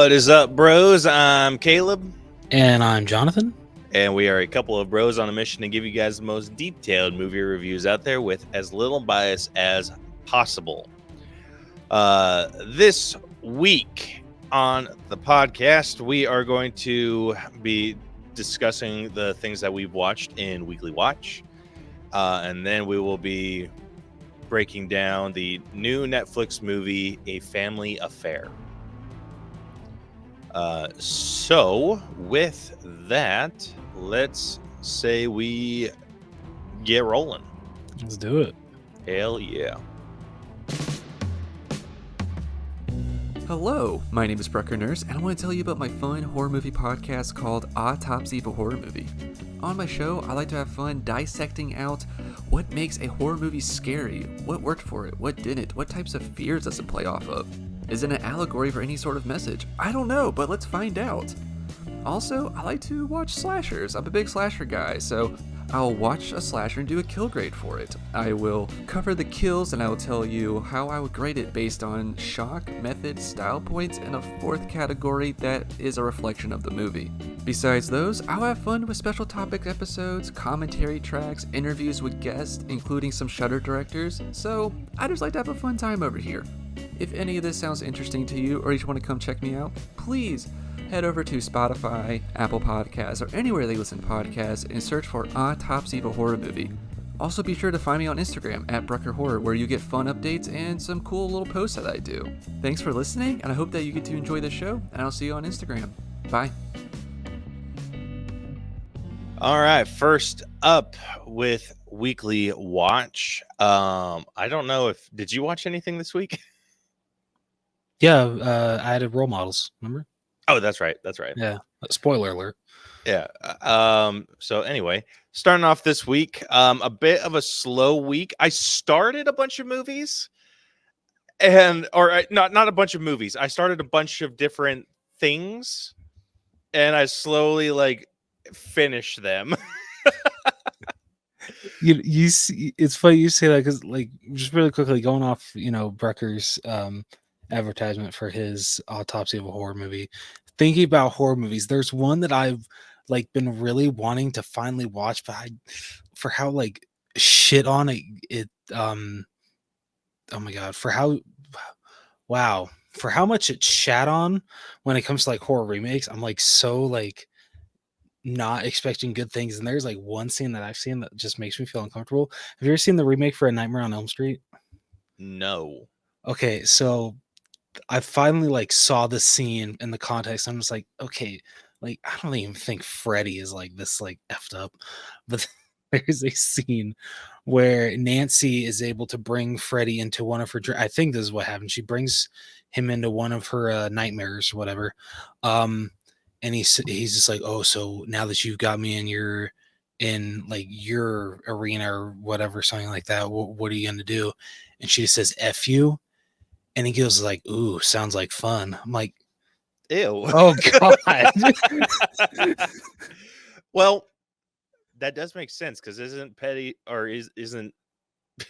What is up, bros? I'm Caleb. And I'm Jonathan. And we are a couple of bros on a mission to give you guys the most detailed movie reviews out there with as little bias as possible. This week on the podcast, we are going to be discussing the things that we've watched in Weekly Watch. And then we will be breaking down the new Netflix movie, A Family Affair. So with that, let's say we get rolling. Let's do it. Hell yeah. Hello, my name is Brucker Nurse, and I want to tell you about my fun horror movie podcast called Autopsy of a Horror Movie. On my show, I like to have fun dissecting out what makes a horror movie scary, what worked for it, what didn't, what types of fears does it play off of. Is it an allegory for any sort of message? I don't know, but let's find out. Also, I like to watch slashers. I'm a big slasher guy, so I'll watch a slasher and do a kill grade for it. I will cover the kills and I will tell you how I would grade it based on shock, method, style points, and a fourth category that is a reflection of the movie. Besides those, I'll have fun with special topic episodes, commentary tracks, interviews with guests, including some Shudder directors, so I just like to have a fun time over here. If any of this sounds interesting to you or you just want to come check me out, please head over to Spotify, Apple Podcasts, or anywhere they listen to podcasts and search for Autopsy of a Horror Movie. Also be sure to find me on Instagram at Brucker Horror, where you get fun updates and some cool little posts that I do. Thanks for listening, and I hope that you get to enjoy the show, and I'll see you on Instagram. Bye. All right, first up with Weekly Watch. I don't know if did you watch anything this week? Yeah, I added role models, remember? Oh, that's right. Yeah, spoiler alert. Yeah. So anyway, starting off this week, a bit of a slow week. I started a bunch of movies, not a bunch of movies. I started a bunch of different things, and I slowly finish them. You see, it's funny you say that because just really quickly going off, Brecker's advertisement for his Autopsy of a Horror Movie. Thinking about horror movies, there's one that I've been really wanting to finally watch, but for how shit on it oh my god, for how much it's shat on when it comes to horror remakes. I'm so not expecting good things, and there's one scene that I've seen that just makes me feel uncomfortable. Have you ever seen the remake for A Nightmare on Elm Street? No. Okay, so I finally saw the scene in the context. I'm just okay, I don't even think Freddy is this effed up, but there's a scene where Nancy is able to bring Freddy into one of her I think this is what happened. She brings him into one of her nightmares, whatever. And he's just oh, so now that you've got me in your arena or whatever, something like that, what are you gonna do? And she just says F you. And he goes ooh, sounds like fun. I'm Ew. Oh god. Well, that does make sense because isn't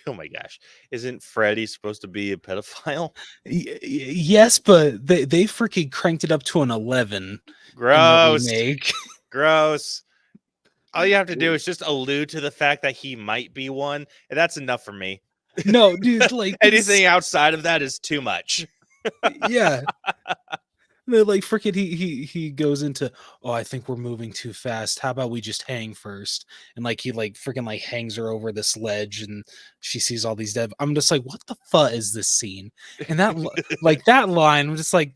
oh my gosh, isn't Freddy supposed to be a pedophile? Yes, but they freaking cranked it up to an 11. Gross. In the remake. Gross. All you have to do is just allude to the fact that he might be one, and that's enough for me. No, dude, anything outside of that is too much. Yeah. Freaking he goes into, oh, I think we're moving too fast. How about we just hang first? And he freaking hangs her over this ledge, and she sees all these dead. I'm just what the fuck is this scene? And that that line, I'm just I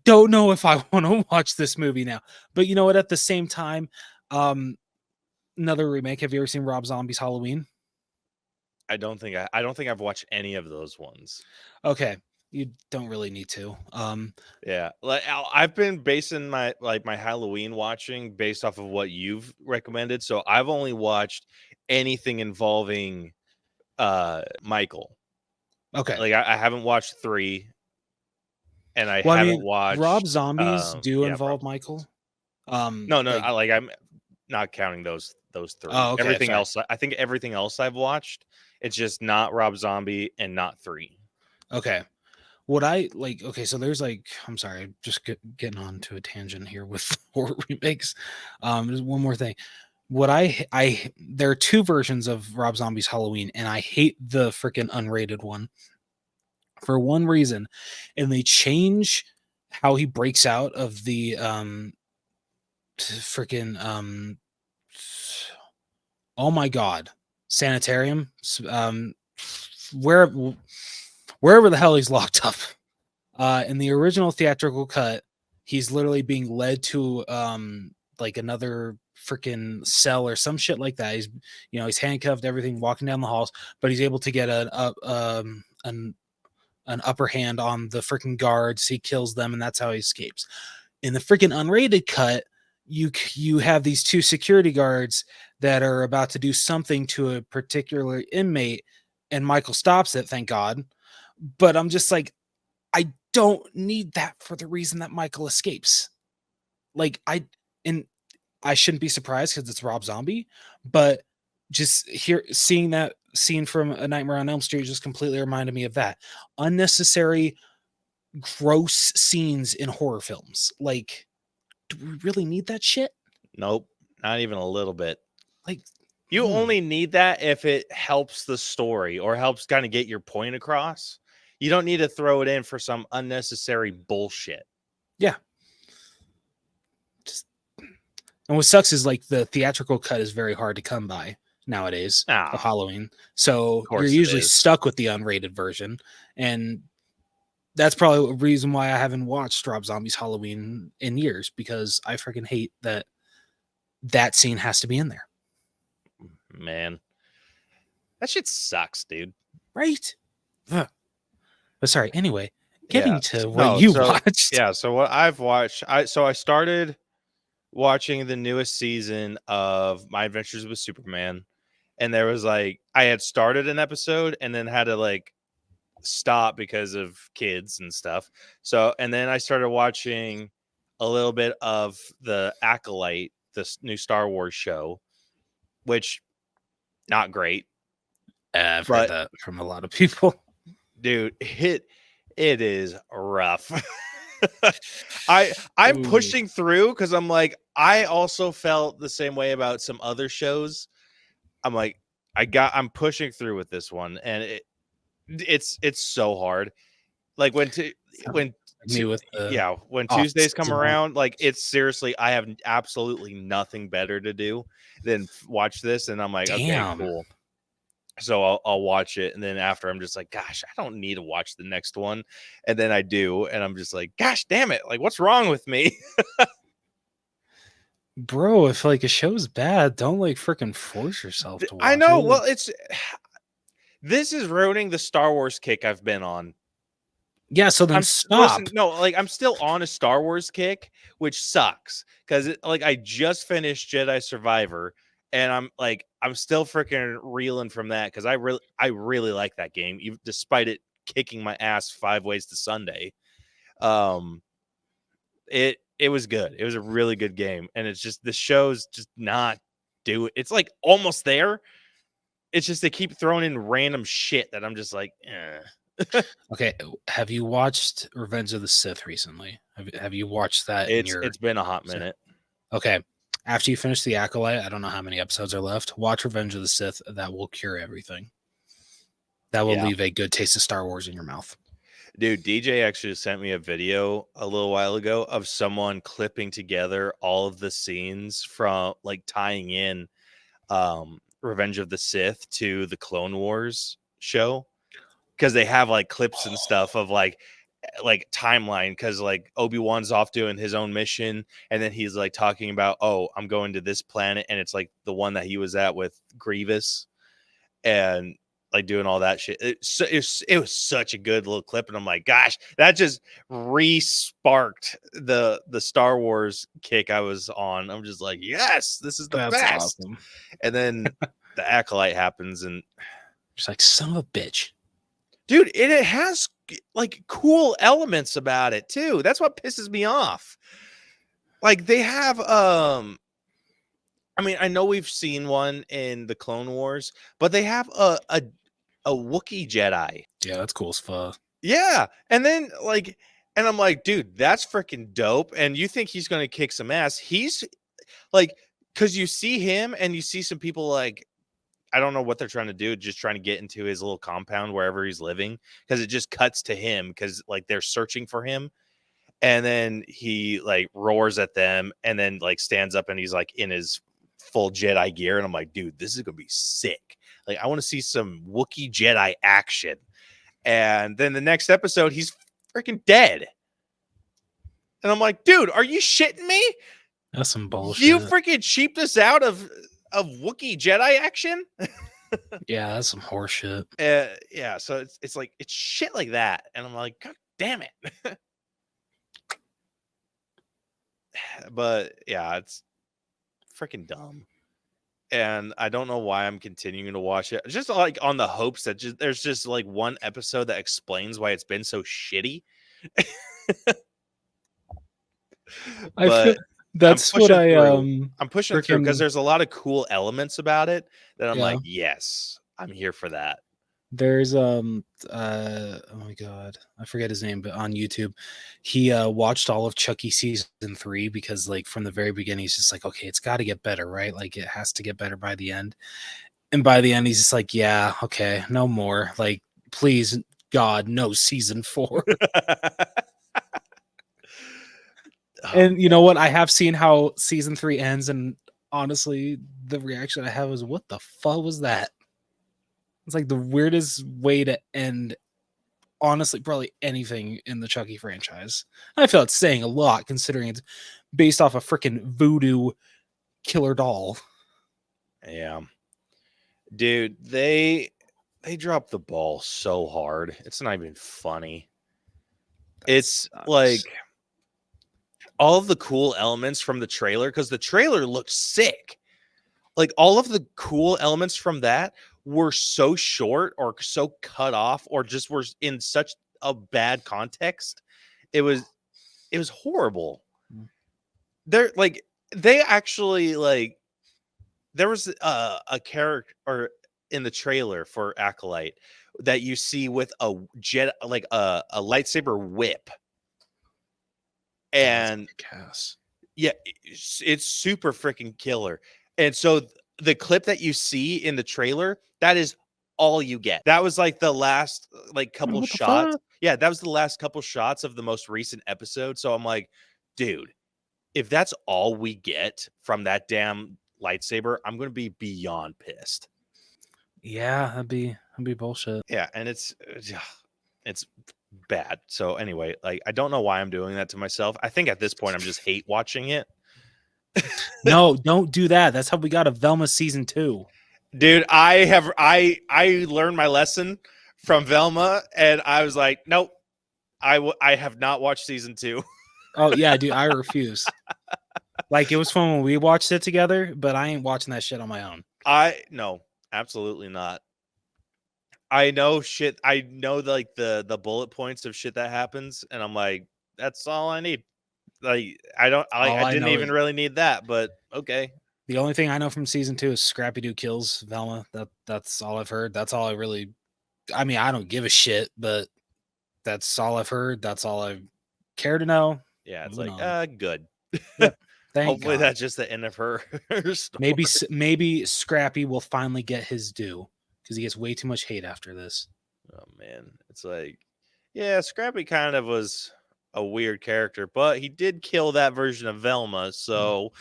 don't know if I want to watch this movie now. But you know what? At the same time, another remake. Have you ever seen Rob Zombie's Halloween? I don't think I've watched any of those ones. Okay, you don't really need to. Yeah, I've been basing my my Halloween watching based off of what you've recommended. So I've only watched anything involving Michael. Okay, I haven't watched 3, and I haven't watched Rob Zombies involve probably. Michael. No, I'm not counting those 3. Oh, okay, everything fair. else, I think everything else I've watched, it's just not Rob Zombie and not 3. Okay. what I like, okay, so there's like, I'm sorry, just getting on to a tangent here with horror remakes. There's one more thing. What I there are two versions of Rob Zombie's Halloween, and I hate the freaking unrated one for one reason, and they change how he breaks out of the freaking oh my god, sanitarium, where wherever the hell he's locked up. In the original theatrical cut, he's literally being led to like another freaking cell or some shit like that. He's, you know, he's handcuffed, everything, walking down the halls, but he's able to get an upper hand on the freaking guards. He kills them, and that's how he escapes. In the freaking unrated cut, you have these two security guards that are about to do something to a particular inmate, and Michael stops it, thank God. But I'm just like, I don't need that for the reason that Michael escapes. Like, and I shouldn't be surprised because it's Rob Zombie, but just seeing that scene from A Nightmare on Elm Street just completely reminded me of that. Unnecessary, gross scenes in horror films. Like, do we really need that shit? Nope, not even a little bit. Like, you only need that if it helps the story or helps kind of get your point across. You don't need to throw it in for some unnecessary bullshit. Yeah. And what sucks is like the theatrical cut is very hard to come by nowadays of Halloween. So you're usually stuck with the unrated version. And that's probably a reason why I haven't watched Rob Zombie's Halloween in years, because I freaking hate that scene has to be in there. Man, that shit sucks, dude. Right? Ugh. But sorry, anyway, getting to what you watched. Yeah, so what I've watched, I started watching the newest season of My Adventures with Superman, and there was like, I had started an episode and then had to like stop because of kids and stuff. So, and then I started watching a little bit of the Acolyte, this new Star Wars show, which not great. I've heard that from a lot of people. Dude, it is rough. I'm pushing through because I'm like, I also felt the same way about some other shows. I'm like, I'm pushing through with this one, and it's so hard. Like when Tuesdays come around, like it's seriously, I have absolutely nothing better to do than watch this, and I'm like, okay, cool. So I'll watch it, and then after I'm just like, gosh, I don't need to watch the next one, and then I do, and I'm just like, gosh, damn it, like what's wrong with me? Bro, if like a show's bad, don't like freaking force yourself to watch it. I know. Well, this is ruining the Star Wars kick I've been on. Yeah, so then stop. Listen, no, like I'm still on a Star Wars kick, which sucks because like I just finished Jedi Survivor, and I'm still freaking reeling from that because I really like that game, even despite it kicking my ass 5 ways to Sunday. It was good. It was a really good game, and it's just the show's just not do it. It's like almost there. It's just they keep throwing in random shit that I'm just like, eh. Okay, have you watched Revenge of the Sith recently? Have you watched that? It's been a hot minute. Okay, after you finish The Acolyte, I don't know how many episodes are left. Watch Revenge of the Sith. That will cure everything. That will leave a good taste of Star Wars in your mouth. Dude, DJ actually sent me a video a little while ago of someone clipping together all of the scenes from like tying in Revenge of the Sith to the Clone Wars show, because they have like clips and stuff of like timeline, because like Obi-Wan's off doing his own mission, and then he's like talking about, oh, I'm going to this planet, and it's like the one that he was at with Grievous, and like doing all that shit. It was such a good little clip, and I'm like, gosh, that just re-sparked the Star Wars kick I was on. I'm just like, yes, this is the best. Awesome. And then the Acolyte happens, and just like, son of a bitch, dude. It has like cool elements about it too. That's what pisses me off. Like they have I mean, I know we've seen one in the Clone Wars, but they have a Wookiee Jedi. Yeah, that's cool as fuck. Yeah. And then like, and I'm like, dude, that's freaking dope. And you think he's going to kick some ass. He's like, because you see him and you see some people like, I don't know what they're trying to do, just trying to get into his little compound wherever he's living, because it just cuts to him because like they're searching for him. And then he like roars at them and then like stands up and he's like in his full Jedi gear. And I'm like, dude, this is going to be sick. Like, I want to see some Wookiee Jedi action. And then the next episode, he's freaking dead. And I'm like, dude, are you shitting me? That's some bullshit. You freaking cheaped us out of Wookiee Jedi action? Yeah, that's some horseshit. Yeah, so it's like it's shit like that, and I'm like, God damn it. But yeah, it's freaking dumb, and I don't know why I'm continuing to watch it. Just like on the hopes that there's just like one episode that explains why it's been so shitty. I feel But that's what I'm pushing through because freaking there's a lot of cool elements about it that I'm yeah. like, yes, I'm here for that. There's oh my god, I forget his name, but on YouTube, he watched all of Chucky season 3 because like from the very beginning he's just like, okay, it's got to get better, right? Like it has to get better by the end. And by the end he's just like, yeah, okay, no more. Like please God, no season 4. And you know what? I have seen how season 3 ends, and honestly, the reaction I have is, what the fuck was that? It's like the weirdest way to end, honestly, probably anything in the Chucky franchise. I feel it's saying a lot considering it's based off a freaking voodoo killer doll. Yeah. Dude, they dropped the ball so hard. It's not even funny. It's like all of the cool elements from the trailer, because the trailer looked sick. Like all of the cool elements from that were so short or so cut off or just were in such a bad context. It was horrible. They're like, they actually like, there was a character or in the trailer for Acolyte that you see with a jet, like a lightsaber whip. And yeah, it's super freaking killer. And so the clip that you see in the trailer, that is all you get. That was like the last like couple shots. Yeah, that was the last couple shots of the most recent episode. So I'm like, dude, if that's all we get from that damn lightsaber, I'm going to be beyond pissed. Yeah, that'd be bullshit. Yeah, and it's bad. So anyway, like I don't know why I'm doing that to myself. I think at this point I'm just hate watching it. No, don't do that. That's how we got a Velma season 2. Dude, I learned my lesson from Velma, and I was like, nope, I have not watched season 2. Oh yeah, dude, I refuse. Like it was fun when we watched it together, but I ain't watching that shit on my own. No, absolutely not. I know shit. I know like the bullet points of shit that happens, and I'm like, that's all I need. Like I didn't even really need that, but okay. The only thing I know from season 2 is Scrappy Doo kills Velma. That's all I've heard. That's all I really. I mean, I don't give a shit, but that's all I've heard. That's all I care to know. Yeah, it's like good. Yeah, Hopefully God. that's just the end of her story. Maybe Scrappy will finally get his due because he gets way too much hate after this. Oh man, it's like, yeah, Scrappy kind of was a weird character, but he did kill that version of Velma, so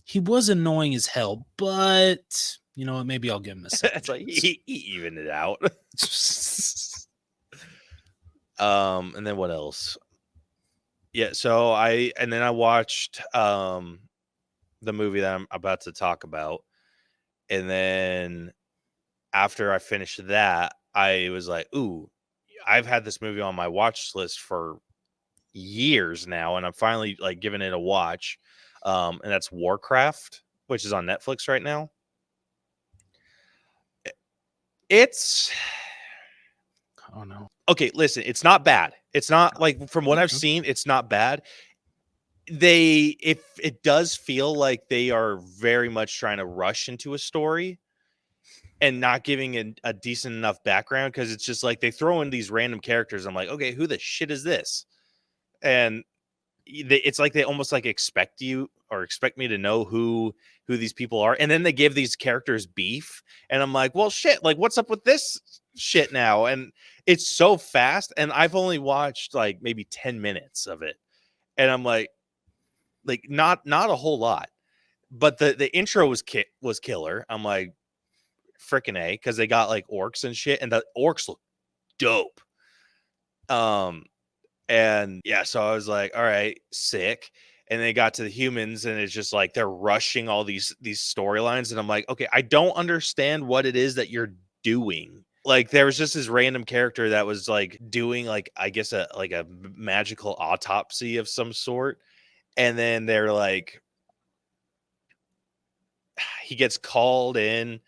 he was annoying as hell. But you know what? Maybe I'll give him a second. It's like he evened it out. And then what else? Yeah, so I watched the movie that I'm about to talk about, and then after I finished that, I was like, ooh, I've had this movie on my watch list for years now, and I'm finally like giving it a watch. And that's Warcraft, which is on Netflix right now. It's oh no. Okay, listen, it's not bad. It's not like, from what I've seen, it's not bad. If it does feel like they are very much trying to rush into a story, and not giving a decent enough background, because it's just like they throw in these random characters. I'm like, okay, who the shit is this? And it's like they almost like expect me to know who these people are, and then they give these characters beef, and I'm like, well, shit, like what's up with this shit now? And it's so fast, and I've only watched like maybe 10 minutes of it, and I'm like not a whole lot, but the intro was killer. I'm like, freaking A, because they got like orcs and shit, and the orcs look dope. And yeah, so I was like, all right, sick. And they got to the humans, and it's just like they're rushing all these storylines, and I'm like, okay, I don't understand what it is that you're doing. Like there was just this random character that was like doing like, I guess, a magical autopsy of some sort, and then they're like, he gets called in,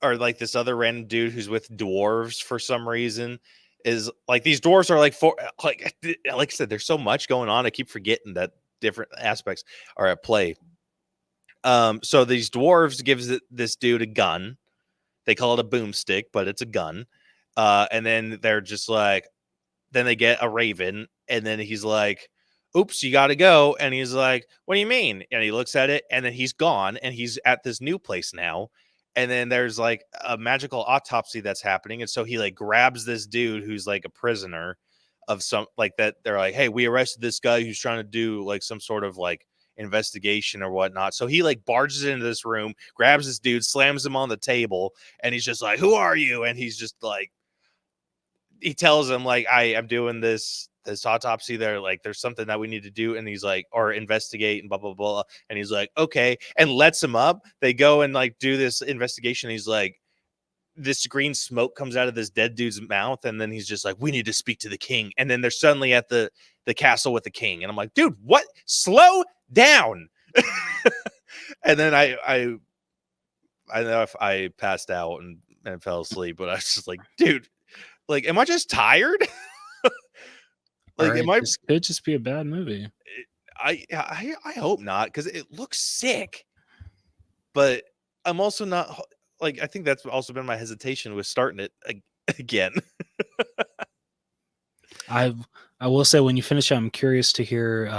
or like this other random dude who's with dwarves for some reason is like, these dwarves are like, for like I said, there's so much going on, I keep forgetting that different aspects are at play. So these dwarves gives this dude a gun. They call it a boomstick, but it's a gun. And then they're just like, then they get a raven, and then he's like, oops, you gotta go. And he's like, what do you mean? And he looks at it, and then he's gone, and he's at this new place now. And then there's like a magical autopsy that's happening. And so he like grabs this dude who's like a prisoner of some, like, that they're like, hey, we arrested this guy who's trying to do like some sort of like investigation or whatnot. So he like barges into this room, grabs this dude, slams him on the table, and he's just like, who are you? And he's just like, he tells him like, I am doing this autopsy. There, like, there's something that we need to do, and he's like, or investigate, and blah blah blah. And he's like, okay, and lets him up. They go and like do this investigation. He's like, this green smoke comes out of this dead dude's mouth, and then he's just like, we need to speak to the king. And then they're suddenly at the castle with the king, and I'm like, dude, what? Slow down. And then I know if I passed out and fell asleep, but I was just like, dude, like, am I just tired? Like, right, this could just be a bad movie. I hope not, because it looks sick. But I'm also not, like, I think that's also been my hesitation with starting it again. I will say, when you finish it, I'm curious to hear,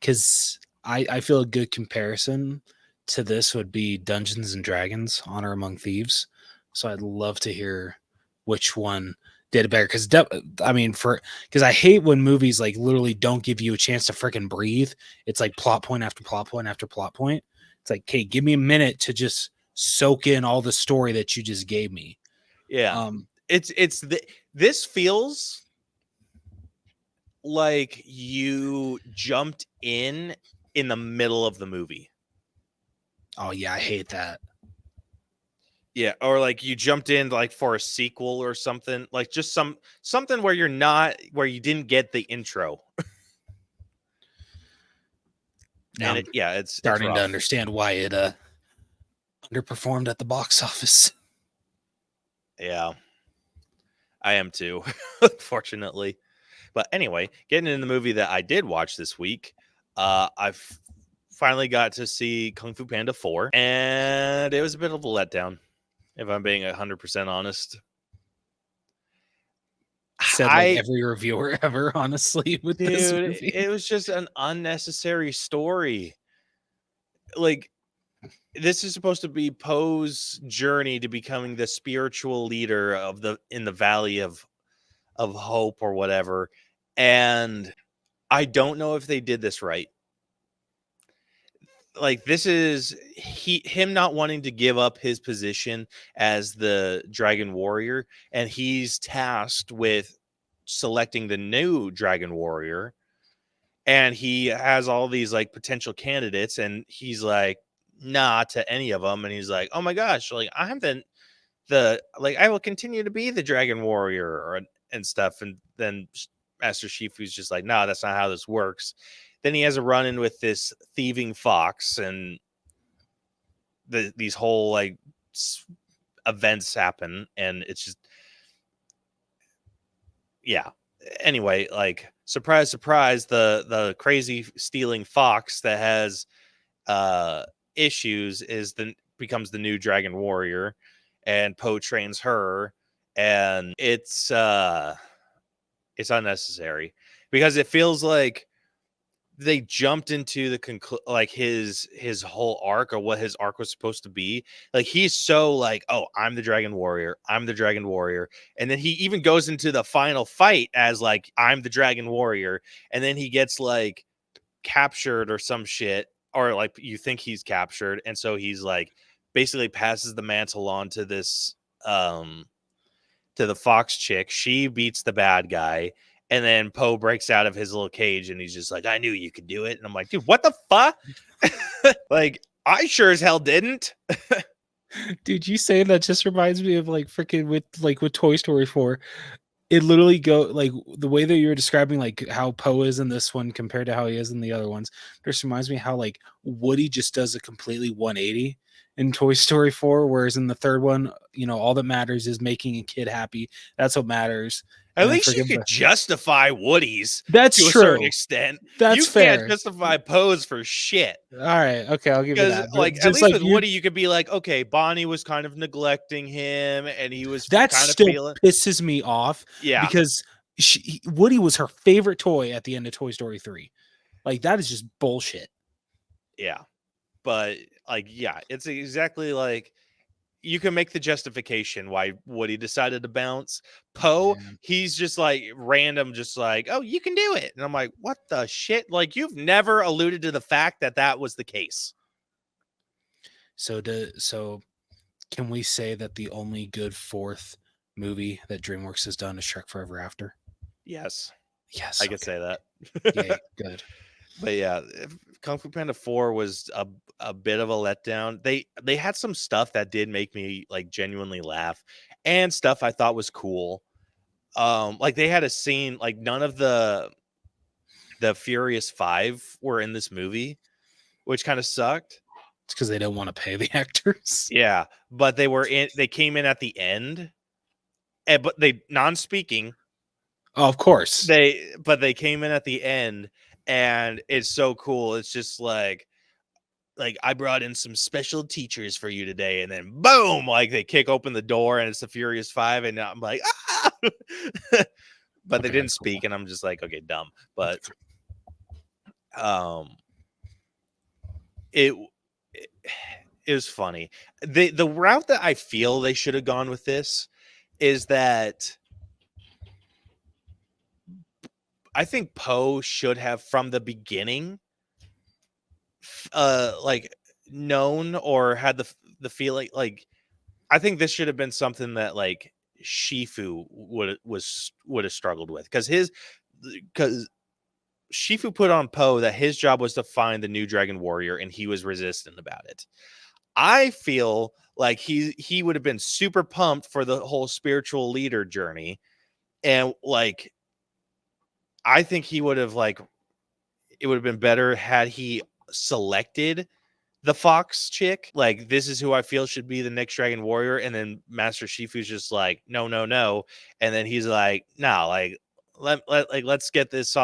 because I feel a good comparison to this would be Dungeons and Dragons: Honor Among Thieves. So I'd love to hear which one did it better. Because I hate when movies like literally don't give you a chance to freaking breathe. It's like plot point after plot point after plot point. It's like, okay, give me a minute to just soak in all the story that you just gave me. Yeah. This feels like you jumped in the middle of the movie. Oh yeah, I hate that. Yeah, or like you jumped in like for a sequel or something, like just something where you didn't get the intro. Now it's starting it's to understand why it underperformed at the box office. Yeah, I am too, unfortunately. But anyway, getting into the movie that I did watch this week, I've finally got to see Kung Fu Panda 4, and it was a bit of a letdown, if I'm being 100% honest. Said like every reviewer ever, honestly, with this movie. It was just an unnecessary story. Like, this is supposed to be Poe's journey to becoming the spiritual leader in the Valley of Hope or whatever, and I don't know if they did this right. Like, this is him not wanting to give up his position as the Dragon Warrior, and he's tasked with selecting the new Dragon Warrior, and he has all these like potential candidates, and he's like, nah to any of them, and he's like, oh my gosh, like, I'm the like, I will continue to be the Dragon Warrior and stuff. And then Master Shifu's just like, nah, that's not how this works. Then he has a run-in with this thieving fox, and these whole like events happen, and it's just, yeah. Anyway, like, surprise, surprise, the crazy stealing fox that has issues becomes the new Dragon Warrior, and Poe trains her, and it's unnecessary because it feels like they jumped into the like his whole arc, or what his arc was supposed to be. Like, he's so like, oh, I'm the Dragon Warrior, and then he even goes into the final fight as like, I'm the Dragon Warrior, and then he gets like captured or some shit, or like you think he's captured, and so he's like basically passes the mantle on to this to the Fox chick. She beats the bad guy, and then Poe breaks out of his little cage, and he's just like, I knew you could do it. And I'm like, dude, what the fuck? Like, I sure as hell didn't. Dude, you say that just reminds me of like freaking with Toy Story 4. It literally go like the way that you were describing like how Poe is in this one compared to how he is in the other ones. Just reminds me how like Woody just does a completely 180 in Toy Story 4, whereas in the third one, you know, all that matters is making a kid happy. That's what matters. At least you could justify Woody's to a certain extent. That's you fair. Can't justify Poe's for shit. All right, okay, I'll give you that. Like, at least like with Woody, you could be like, okay, Bonnie was kind of neglecting him, and he was that kind still of pisses me off. Yeah, because Woody was her favorite toy at the end of Toy Story 3. Like, that is just bullshit. Yeah, but like, yeah, it's exactly like, you can make the justification why Woody decided to bounce. Poe, he's just like random, just like, oh, you can do it. And I'm like, what the shit? Like, you've never alluded to the fact that that was the case. So can we say that the only good fourth movie that DreamWorks has done is Shrek Forever After? Yes. Yes. I could say that. Yay, good. But yeah, Kung Fu Panda 4 was a bit of a letdown. They had some stuff that did make me like genuinely laugh, and stuff I thought was cool. Like, they had a scene, like, none of the Furious 5 were in this movie, which kind of sucked. It's because they don't want to pay the actors. Yeah, but they came in at the end, but they non-speaking. Oh, of course. They came in at the end, and it's so cool. It's just like I brought in some special teachers for you today, and then boom, like, they kick open the door, and it's the Furious 5, and I'm like, ah! But they didn't speak, and I'm just like, okay, dumb. But it was funny. The route that I feel they should have gone with this is that I think Poe should have, from the beginning, like, known or had the feeling, like, I think this should have been something that like Shifu would have struggled with, because Shifu put on Poe that his job was to find the new Dragon Warrior, and he was resistant about it. I feel like he would have been super pumped for the whole spiritual leader journey, and like, I think he would have, like, it would have been better had he selected the Fox chick. Like, this is who I feel should be the next Dragon Warrior, and then Master Shifu's just like, no, and then he's like, no, like, let's get this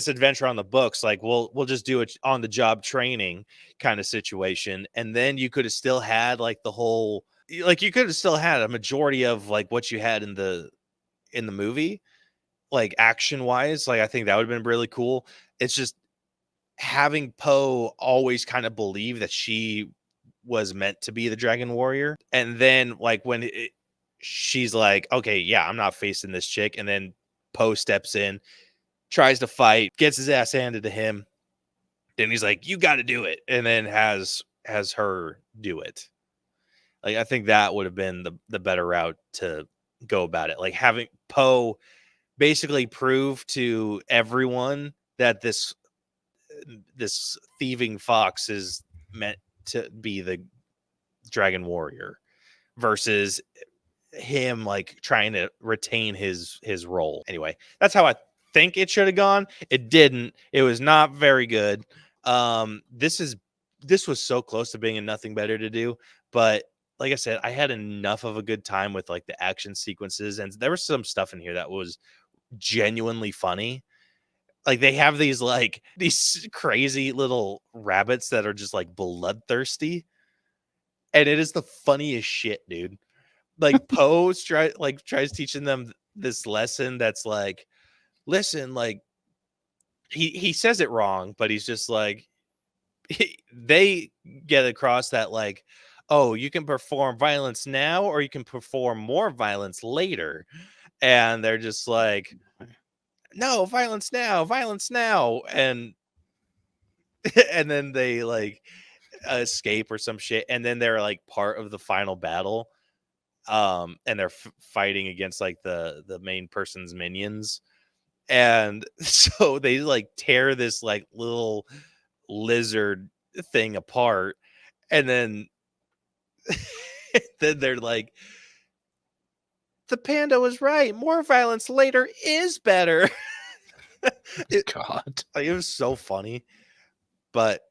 adventure on the books. Like, we'll just do it on the job training kind of situation, and then you could have still had like the whole, like, you could have still had a majority of like what you had in the movie, like, action wise. Like, I think that would have been really cool. It's just having Poe always kind of believe that she was meant to be the Dragon Warrior, and then like when she's like, okay, yeah, I'm not facing this chick, and then Poe steps in, tries to fight, gets his ass handed to him, then he's like, you got to do it, and then has her do it. Like, I think that would have been the better route to go about it. Like, having Poe basically prove to everyone that this thieving fox is meant to be the Dragon Warrior, versus him like trying to retain his role. Anyway, that's how I think it should have gone. It didn't. It was not very good. This was so close to being a nothing better to do, but like I said, I had enough of a good time with like the action sequences, and there was some stuff in here that was genuinely funny. Like, they have these crazy little rabbits that are just like bloodthirsty, and it is the funniest shit, dude. Like Poe tries teaching them this lesson that's like, listen, like he says it wrong, but he's just like they get across that like, oh, you can perform violence now or you can perform more violence later. And they're just like, no, violence now, violence now. And and then they like escape or some shit. And then they're like part of the final battle. And they're fighting against like the main person's minions. And so they like tear this like little lizard thing apart. And then then they're like, the panda was right. More violence later is better. God. Like, it was so funny. But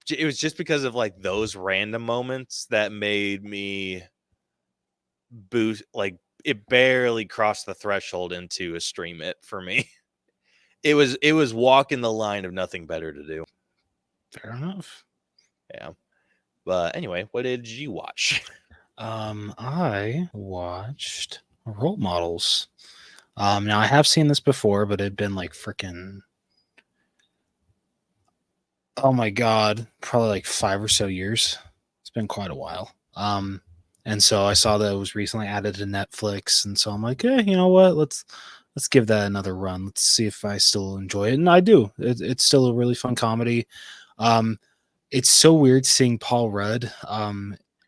it was just because of like those random moments that made me boost. Like, it barely crossed the threshold into a stream it for me. It was walking the line of nothing better to do. Fair enough. Yeah. But anyway, what did you watch? I watched Role Models. Now I have seen this before, but it'd been like freaking, oh my god, probably like 5 or so years. It's been quite a while. And so I saw that it was recently added to Netflix, and so I'm like, hey, you know what? Let's give that another run. Let's see if I still enjoy it, and I do. It's still a really fun comedy. It's so weird seeing Paul Rudd.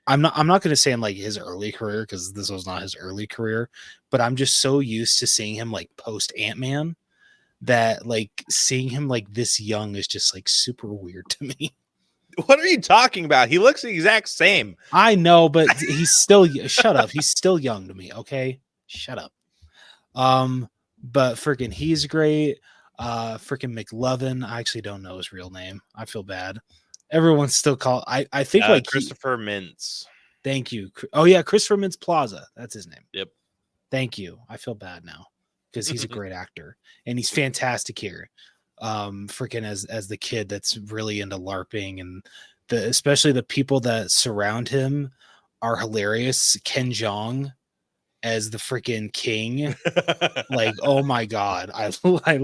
I'm not going to say in like his early career, because this was not his early career, but I'm just so used to seeing him like post Ant-Man that like seeing him like this young is just like super weird to me. What are you talking about? He looks the exact same. I know, but he's still shut up. He's still young to me. Okay, shut up. But freaking, he's great. Freaking McLovin. I actually don't know his real name. I feel bad. Everyone's still called. I think like Christopher Mintz. Thank you. Oh yeah, Christopher Mintz Plaza. That's his name. Yep. Thank you. I feel bad now because he's a great actor and he's fantastic here. Freaking as the kid that's really into LARPing, and especially the people that surround him are hilarious. Ken Jeong as the freaking king. Like, oh my god, I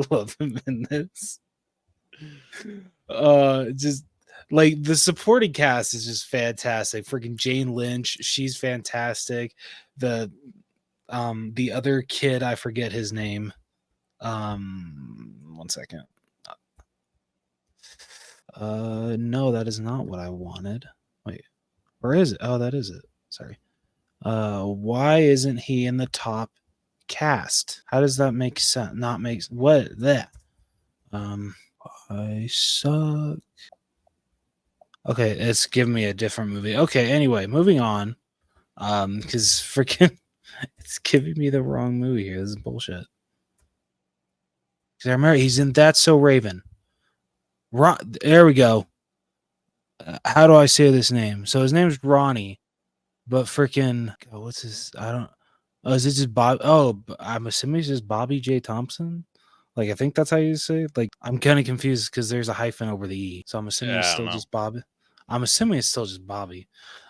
love him in this. Just like the supporting cast is just fantastic. Freaking Jane Lynch, she's fantastic. The other kid, I forget his name. 1 second. No, that is not what I wanted. Wait, where is it? Oh, that is it. Sorry. Why isn't he in the top cast? How does that make sense? Not make what that? I suck. Okay, it's giving me a different movie. Okay, anyway, moving on. Because freaking, it's giving me the wrong movie here. This is bullshit. Because I remember he's in That's So Raven. There we go. How do I say this name? So his name's Ronnie, but freaking, what's his? I don't. Oh, is it just Bob? Oh, I'm assuming it's just Bobby J. Thompson. Like, I think that's how you say it. Like, I'm kind of confused because there's a hyphen over the E. So I'm assuming it's still just Bob. I'm assuming it's still just Bobby.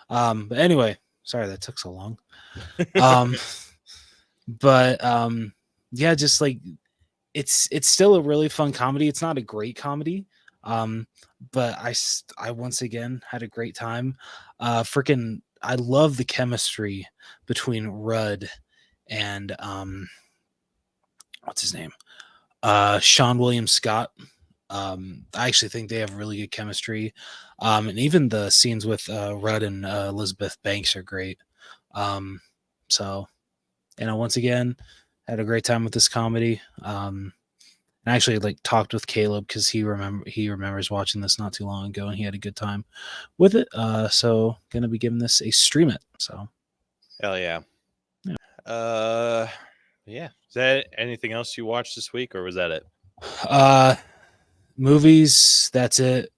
But anyway, sorry that took so long. Yeah, just like it's still a really fun comedy. It's not a great comedy. But I once again had a great time. Freaking, I love the chemistry between Rudd and what's his name? Sean William Scott. I actually think they have really good chemistry. And even the scenes with Rudd and Elizabeth Banks are great. So, once again, had a great time with this comedy. And actually like talked with Caleb because he remembers watching this not too long ago and he had a good time with it. So gonna be giving this a stream it. So hell yeah. Yeah. Is that anything else you watched this week, or was that it? Movies, that's it.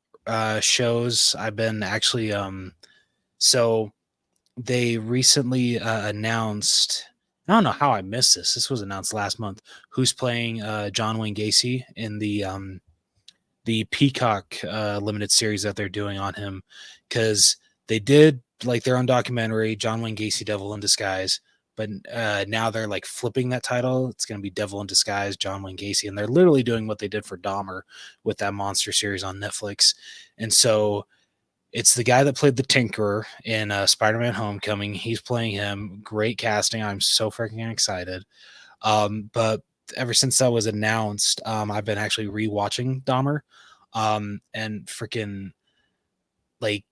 Shows, I've been actually so they recently announced, I don't know how I missed this. This was announced last month. Who's playing John Wayne Gacy in the Peacock limited series that they're doing on him? Because they did like their own documentary, John Wayne Gacy, Devil in Disguise. But now they're like flipping that title. It's going to be Devil in Disguise, John Wayne Gacy. And they're literally doing what they did for Dahmer with that monster series on Netflix. And so it's the guy that played the Tinkerer in Spider-Man Homecoming. He's playing him. Great casting. I'm so freaking excited. But ever since that was announced, I've been actually rewatching Dahmer. And freaking like,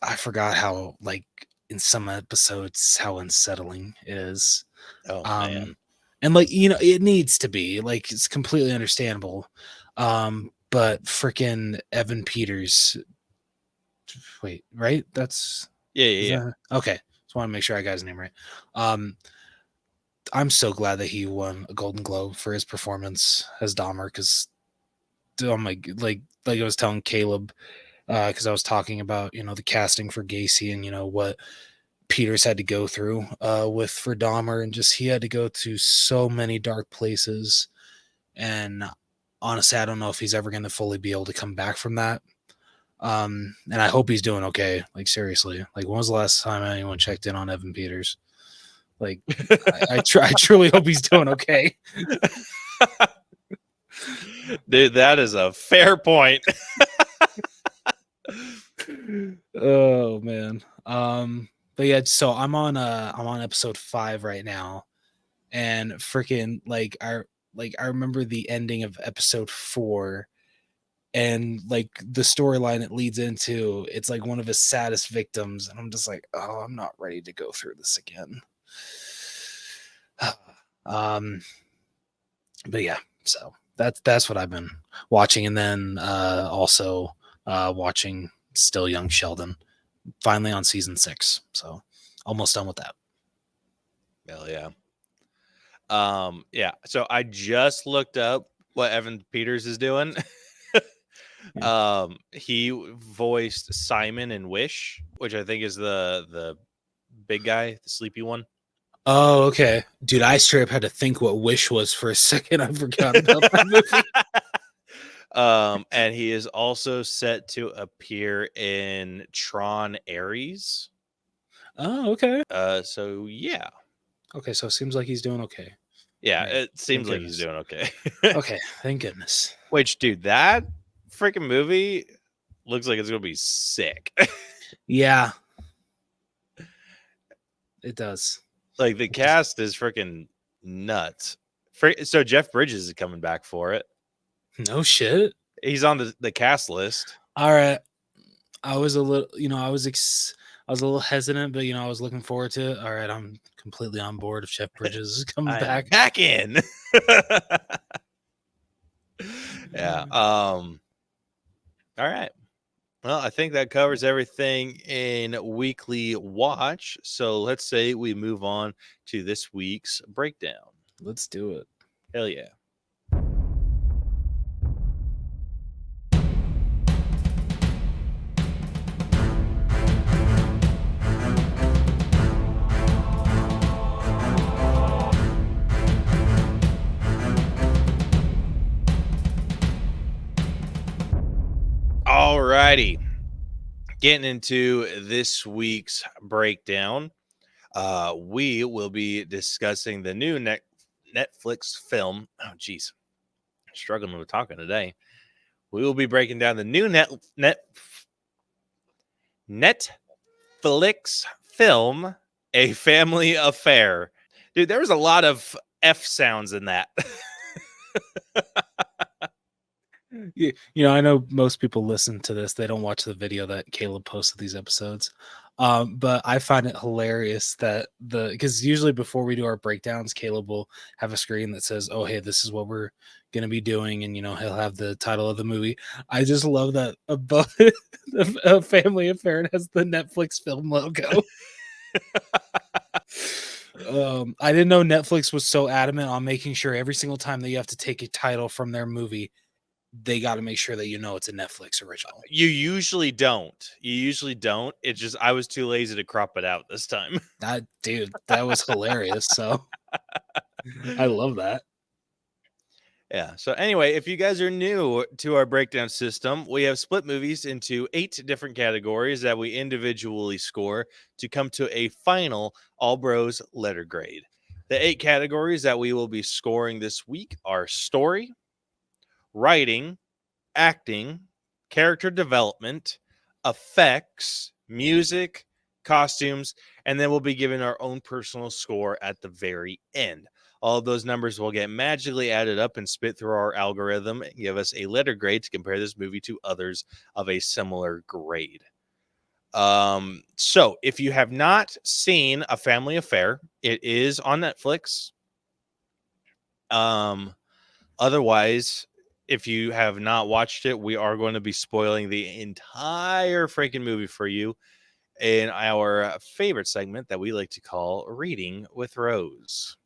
I forgot how like in some episodes how unsettling it is. Oh man. And like, you know, it needs to be like, it's completely understandable. But freaking Evan Peters, wait, right? That's Yeah. okay. Just want to make sure I got his name right. I'm so glad that he won a Golden Globe for his performance as Dahmer, because oh my, like I was telling Caleb, because I was talking about, you know, the casting for Gacy and, you know, what Peters had to go through with for Dahmer, and just he had to go to so many dark places. And honestly, I don't know if he's ever going to fully be able to come back from that. And I hope he's doing okay. Like seriously, like when was the last time anyone checked in on Evan Peters? Like I truly hope he's doing okay. Dude, that is a fair point. Oh man. But yeah, so I'm on episode 5 right now, and freaking I remember the ending of episode 4, and like the storyline it leads into, it's like one of his saddest victims, and I'm just like, oh, I'm not ready to go through this again. But yeah, so that's what I've been watching, and then also watching Still Young Sheldon, finally on season 6, so almost done with that. Hell yeah. Yeah, so I just looked up what Evan Peters is doing. He voiced Simon in Wish, which I think is the big guy, the sleepy one. Oh, okay. Dude, I straight up had to think what Wish was for a second. I forgot about that movie. And he is also set to appear in Tron Ares. Oh, okay. So yeah. Okay, so it seems like he's doing okay. Yeah, Right. it seems like he's doing okay. Okay, thank goodness. Which, dude, that freaking movie looks like it's gonna be sick. Yeah. It does. Like the cast is freaking nuts. So Jeff Bridges is coming back for it. No shit. He's on the cast list. All right. I was a little, you know, I was a little hesitant, but you know, I was looking forward to it. All right, I'm completely on board if Jeff Bridges is coming back in. Yeah. All right. Well, I think that covers everything in Weekly Watch. So let's say we move on to this week's breakdown. Let's do it. Hell yeah. Alrighty, getting into this week's breakdown, we will be discussing the new Netflix film. Oh, geez, struggling with talking today. We will be breaking down the new Netflix film, A Family Affair. Dude, there was a lot of F sounds in that. You know, I know most people listen to this, they don't watch the video that Caleb posted these episodes. But I find it hilarious that because usually before we do our breakdowns, Caleb will have a screen that says, oh, hey, this is what we're going to be doing. And, you know, he'll have the title of the movie. I just love that above A Family Affair has the Netflix film logo. I didn't know Netflix was so adamant on making sure every single time that you have to take a title from their movie, they got to make sure that you know it's a Netflix original. You usually don't. It's just I was too lazy to crop it out this time. That was hilarious. So I love that. Yeah. So anyway, if you guys are new to our breakdown system, we have split movies into 8 different categories that we individually score to come to a final All Bros letter grade. The 8 categories that we will be scoring this week are story, writing, acting, character development, effects, music, costumes, and then we'll be giving our own personal score at the very end. All of those numbers will get magically added up and spit through our algorithm and give us a letter grade to compare this movie to others of a similar grade. So if you have not seen A Family Affair, it is on Netflix. Otherwise, if you have not watched it, we are going to be spoiling the entire freaking movie for you in our favorite segment that we like to call Reading with Rose.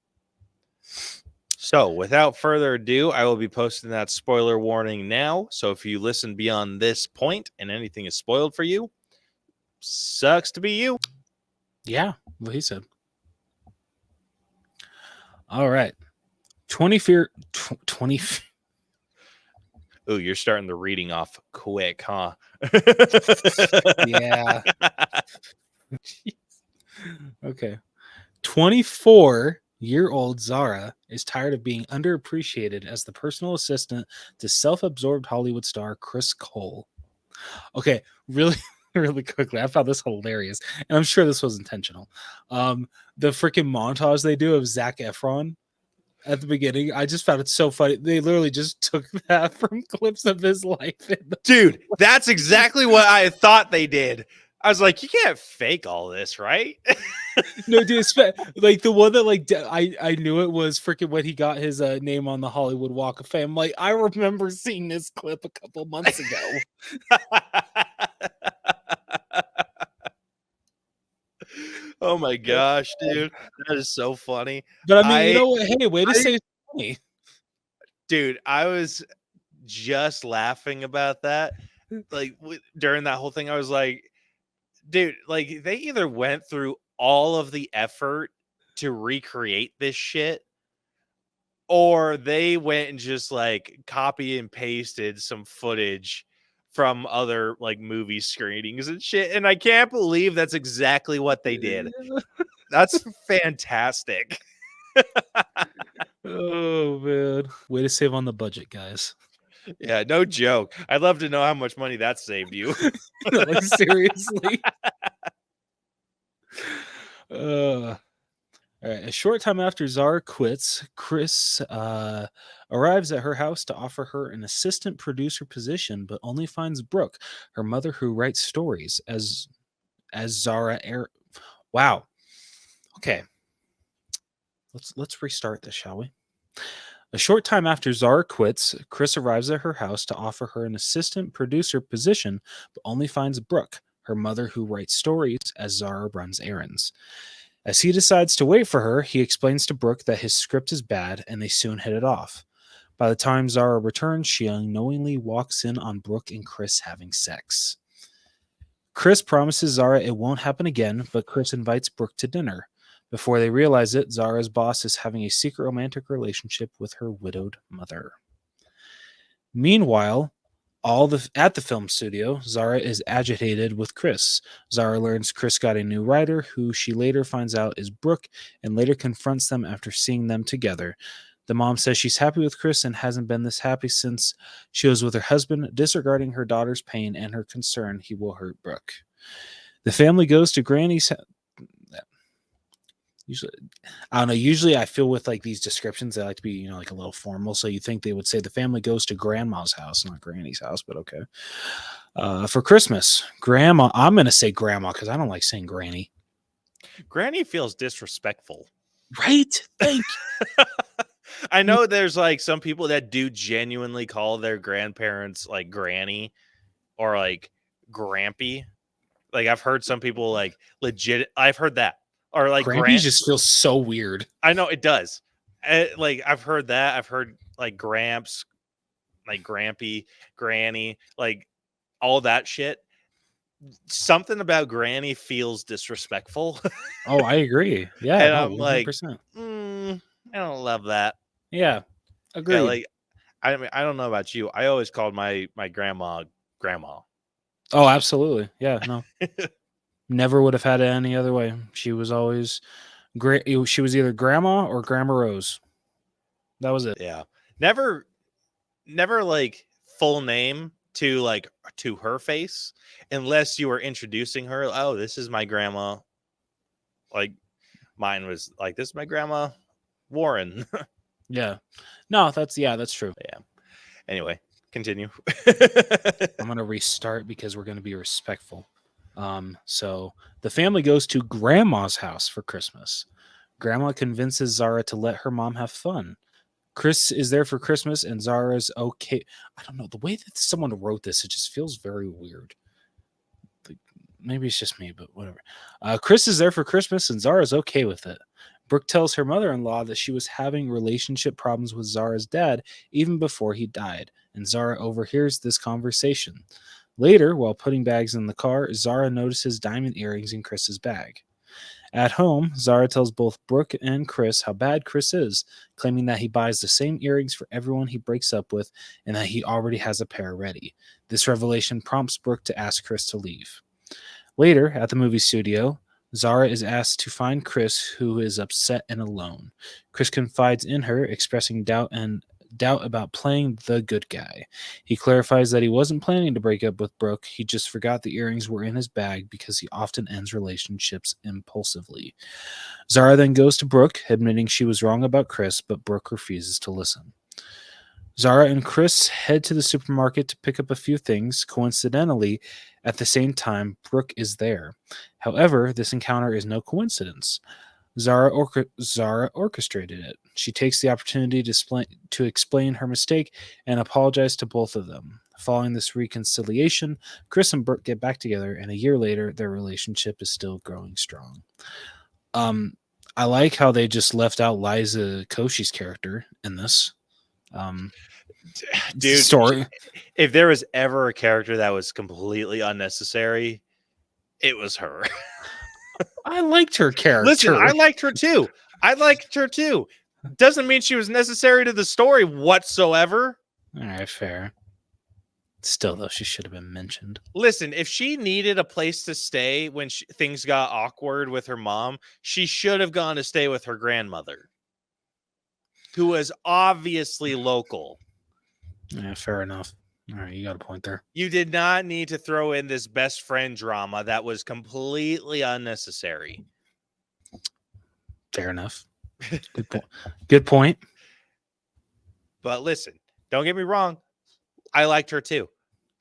So, without further ado, I will be posting that spoiler warning now. So, if you listen beyond this point and anything is spoiled for you, sucks to be you. Yeah, what he said. All right. 20. Ooh, you're starting the reading off quick, huh? Yeah. Okay. 24-year-old Zara is tired of being underappreciated as the personal assistant to self-absorbed Hollywood star Chris Cole. Okay, really, really quickly, I found this hilarious, and I'm sure this was intentional. The freaking montage they do of Zac Efron at the beginning, I just found it so funny. They literally just took that from clips of his life. Dude, that's exactly what I thought they did. I was like, you can't fake all this, right? No, dude, like the one that like I knew it was freaking when he got his name on the Hollywood Walk of Fame. Like I remember seeing this clip a couple months ago. Oh my gosh, dude, that is so funny. But I mean, you know what? Hey, way to save money. Dude, I was just laughing about that. Like during that whole thing, I was like, dude, like they either went through all of the effort to recreate this shit, or they went and just like copy and pasted some footage from other like movie screenings and shit. And I can't believe that's exactly what they did. That's fantastic. Oh man, way to save on the budget, guys. Yeah, no joke. I'd love to know how much money that saved you. No, like seriously. All right. A short time after Zara quits, Chris arrives at her house to offer her an assistant producer position, but only finds Brooke, her mother, who writes stories as Zara. Wow. Okay. Let's restart this, shall we? A short time after Zara quits, Chris arrives at her house to offer her an assistant producer position, but only finds Brooke, her mother, who writes stories as Zara runs errands. As he decides to wait for her, he explains to Brooke that his script is bad and they soon hit it off. By the time Zara returns, she unknowingly walks in on Brooke and Chris having sex. Chris promises Zara it won't happen again, but Chris invites Brooke to dinner. Before they realize it, Zara's boss is having a secret romantic relationship with her widowed mother. Meanwhile, at the film studio, Zara is agitated with Chris. Zara learns Chris got a new writer, who she later finds out is Brooke, and later confronts them after seeing them together. The mom says she's happy with Chris and hasn't been this happy since she was with her husband, disregarding her daughter's pain and her concern he will hurt Brooke. The family goes to Granny's. Usually, I don't know. Usually, I feel with like these descriptions, they like to be, like a little formal. So you think they would say the family goes to Grandma's house, not Granny's house, but okay. For Christmas, Grandma. I'm gonna say Grandma because I don't like saying Granny. Granny feels disrespectful, right? Thank you. I know there's like some people that do genuinely call their grandparents like Granny or like Grampy. Like I've heard some people like legit. I've heard that. Or like Grampy just feels so weird. I know it does. Like I've heard that. I've heard like Gramps, like Grampy, Granny, like all that shit. Something about Granny feels disrespectful. Oh, I agree. Yeah, and no, I'm 100%. like, I don't love that. Yeah, agreed. Yeah, like I mean, I don't know about you. I always called my grandma. Oh, absolutely. Yeah, no. Never would have had it any other way. She was always great. She was either grandma or Grandma Rose. That was it. Yeah. Never like full name to her face unless you were introducing her. Oh, this is my grandma. Like mine was like, this is my grandma Warren. Yeah. No, that's true. Yeah. Anyway, continue. I'm gonna restart because we're gonna be respectful. So the family goes to Grandma's house for Christmas. Grandma convinces Zara to let her mom have fun. Chris is there for Christmas and Zara's okay. I don't know. The way that someone wrote this, it just feels very weird. Like, maybe it's just me, but whatever. Chris is there for Christmas and Zara's okay with it. Brooke tells her mother-in-law that she was having relationship problems with Zara's dad even before he died, and Zara overhears this conversation. Later, while putting bags in the car, Zara notices diamond earrings in Chris's bag. At home, Zara tells both Brooke and Chris how bad Chris is, claiming that he buys the same earrings for everyone he breaks up with and that he already has a pair ready. This revelation prompts Brooke to ask Chris to leave. Later, at the movie studio, Zara is asked to find Chris, who is upset and alone. Chris confides in her, expressing doubt about playing the good guy. He clarifies that he wasn't planning to break up with Brooke. He just forgot the earrings were in his bag because he often ends relationships impulsively. Zara then goes to Brooke, admitting she was wrong about Chris, but Brooke refuses to listen. Zara and Chris head to the supermarket to pick up a few things. Coincidentally, at the same time, Brooke is there. However, this encounter is no coincidence. Zara orchestrated it. She takes the opportunity to explain her mistake and apologize to both of them. Following this reconciliation, Chris and Brooke get back together, and a year later, their relationship is still growing strong. I like how they just left out Liza Koshy's character in this. Dude, story. If there was ever a character that was completely unnecessary, it was her. I liked her character. Listen, I liked her too. Doesn't mean she was necessary to the story whatsoever. All right, fair. Still, though, she should have been mentioned. Listen, if she needed a place to stay when things got awkward with her mom, she should have gone to stay with her grandmother, who was obviously local. Yeah, fair enough. All right, you got a point there. You did not need to throw in this best friend drama that was completely unnecessary. Fair enough. Good point. Good point. But listen, don't get me wrong. I liked her too.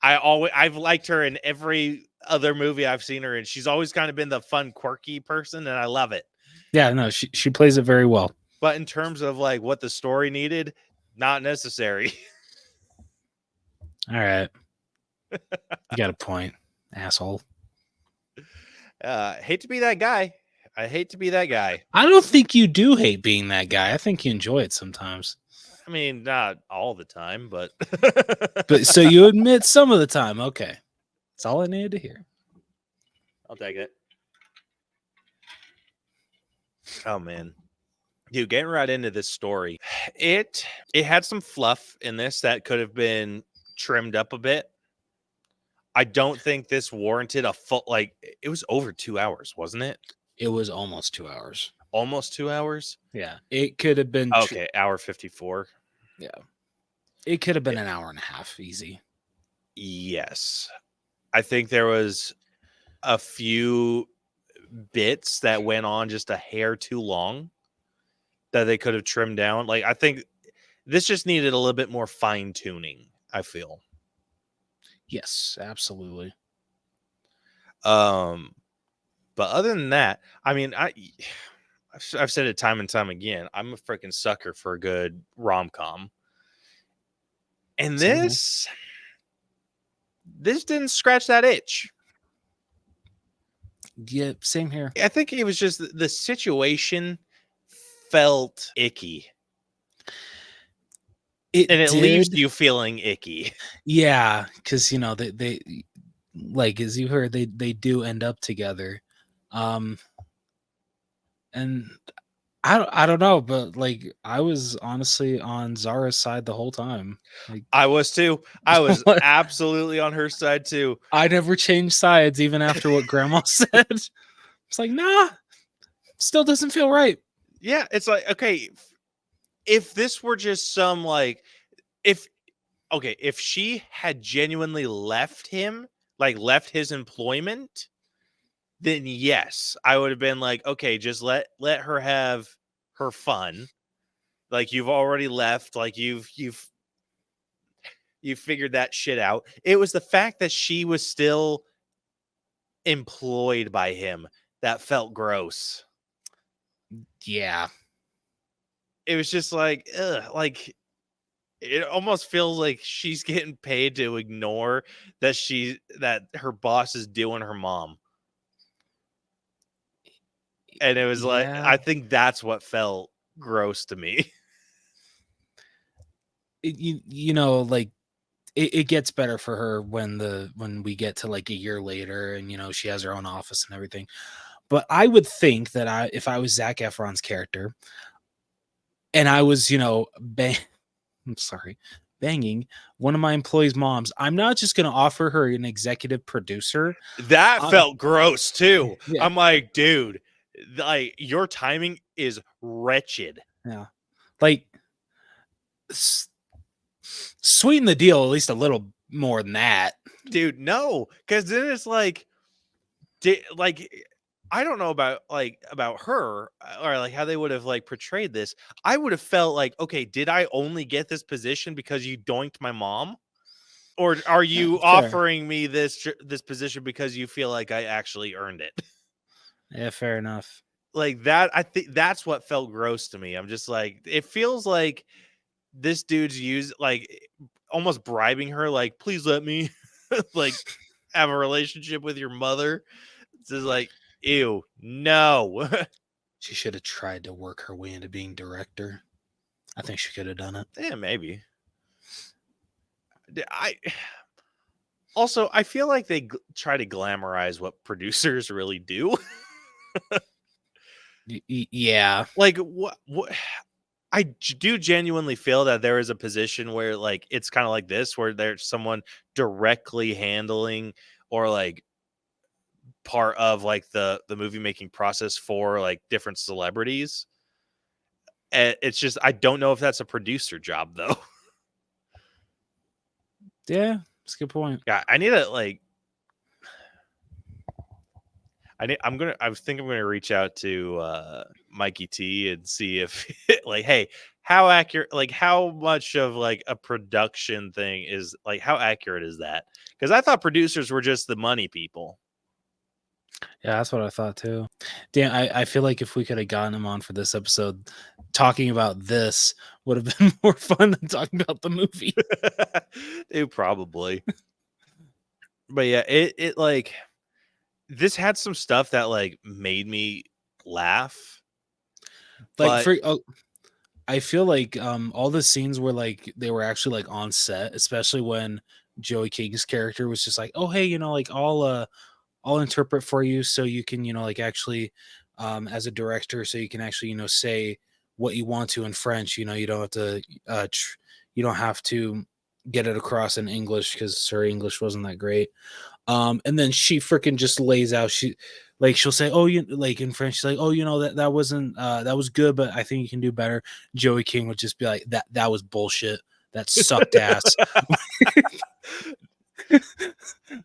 I've liked her in every other movie I've seen her in. She's always kind of been the fun, quirky person, and I love it. Yeah, no, she plays it very well. But in terms of like what the story needed, not necessary. All right. You got a point, asshole. Hate to be that guy. I hate to be that guy. I don't think you do hate being that guy. I think you enjoy it sometimes. I mean, not all the time, but but so you admit some of the time. Okay. That's all I needed to hear. I'll take it. Oh man. Dude, getting right into this story. It had some fluff in this that could have been trimmed up a bit. I don't think this warranted a full, like, it was over 2 hours, wasn't it? It was almost 2 hours. Almost 2 hours? Yeah. It could have been okay, hour 54. Yeah. It could have been an hour and a half, easy. Yes. I think there was a few bits that went on just a hair too long that they could have trimmed down. Like, I think this just needed a little bit more fine tuning, I feel. Yes, absolutely. But other than that, I mean, I've said it time and time again. I'm a freaking sucker for a good rom-com. And this didn't scratch that itch. Yeah, same here. I think it was just the situation felt icky. It leaves you feeling icky. Yeah, because you know they like, as you heard, they do end up together. And I don't know, but like I was honestly on Zara's side the whole time. Like I was too. I was absolutely on her side too. I never changed sides even after what grandma said. It's like, nah, still doesn't feel right. Yeah, it's like, okay, if this were just some like if if she had genuinely left him, like left his employment, then yes, I would have been like, okay, just let her have her fun. Like you've already left, like you've figured that shit out. It was the fact that she was still employed by him that felt gross. Yeah. It was just like, ugh, like it almost feels like she's getting paid to ignore that her boss is doing her mom. And it was like, Yeah. I think that's what felt gross to me. You know, like it gets better for her when we get to like a year later and you know she has her own office and everything. But I would think that if I was Zac Efron's character and I was, you know, I'm sorry, banging one of my employees' moms, I'm not just going to offer her an executive producer. That felt gross too. Yeah. I'm like, dude, like your timing is wretched. Yeah. Like sweeten the deal at least a little more than that. Dude, no, because then it's like, like I don't know about her or like how they would have like portrayed this. I would have felt like, okay, did I only get this position because you doinked my mom? Or are you Fair. offering me this position because you feel like I actually earned it? Yeah, fair enough. Like that, I think that's what felt gross to me. I'm just like, it feels like this dude's almost bribing her, like, please let me like have a relationship with your mother. It's just like, ew, no. She should have tried to work her way into being director. I think she could have done it. Yeah, maybe. I feel like they try to glamorize what producers really do. Yeah. Like what I do genuinely feel that there is a position where like it's kind of like this where there's someone directly handling or like part of like the movie making process for like different celebrities. And it's just I don't know if that's a producer job though. Yeah, that's a good point. Yeah, I need to like I think I'm gonna reach out to Mikey T and see if like, hey, how accurate, like how much of like a production thing is like how accurate is that? Because I thought producers were just the money people. Yeah, that's what I thought too. Damn, I feel like if we could have gotten him on for this episode, talking about this would have been more fun than talking about the movie. It probably. But yeah, it like this had some stuff that like made me laugh. Like But I feel like all the scenes where like they were actually like on set, especially when Joey King's character was just like, "Oh hey, you know, like I'll interpret for you so you can, you know, like actually as a director so you can actually, you know, say what you want to in French, you know, you don't have to you don't have to get it across in English because her English wasn't that great." And then she freaking just lays out she'll say, "Oh, you like in French, she's like, oh, you know, that wasn't that was good, but I think you can do better." Joey King would just be like, that was bullshit. That sucked ass.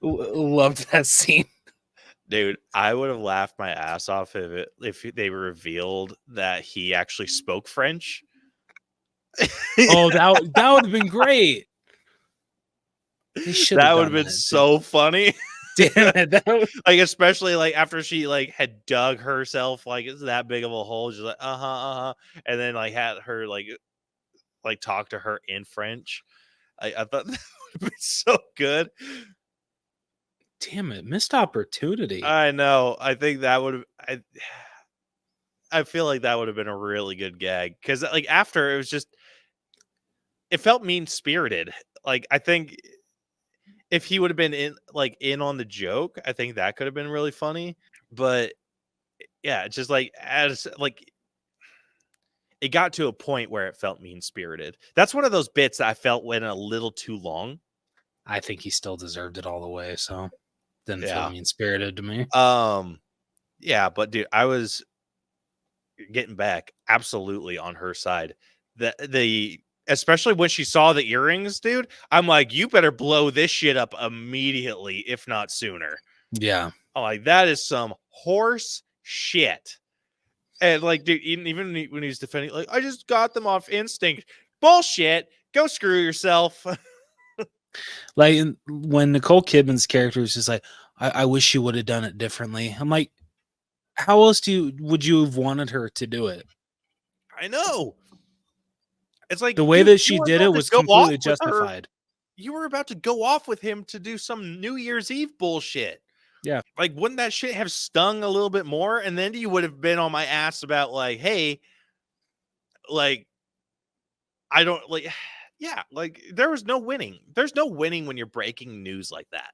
Loved that scene. dude, I would have laughed my ass off if they revealed that he actually spoke French. Oh, that would have been great. That would have been so funny. Damn it. Like especially like after she like had dug herself like it's that big of a hole, she's like uh-huh, and then like had her like talk to her in French. I thought that would have been so good. Damn it, missed opportunity. I know. I think that would have I feel like that would have been a really good gag because like after it was just it felt mean spirited. Like I think if he would have been in on the joke, I think that could have been really funny. But yeah, just like as like it got to a point where it felt mean-spirited. That's one of those bits that I felt went a little too long. I think he still deserved it all the way, so didn't feel Yeah. mean-spirited to me. Yeah, but dude, I was getting back absolutely on her side. The especially when she saw the earrings, dude, I'm like, you better blow this shit up immediately, if not sooner. Yeah. I'm like, that is some horse shit. And like, dude, even when he's defending, like, I just got them off instinct. Bullshit. Go screw yourself. Like when Nicole Kidman's character is just like, I wish you would have done it differently. I'm like, how else would you have wanted her to do it? I know. It's like The way dude, that she did it was completely with her. justified. You were about to go off with him to do some New Year's Eve bullshit. Yeah. Like, wouldn't that shit have stung a little bit more? And then you would have been on my ass about like, hey, like, I don't like, yeah, like there was no winning. There's no winning when you're breaking news like that.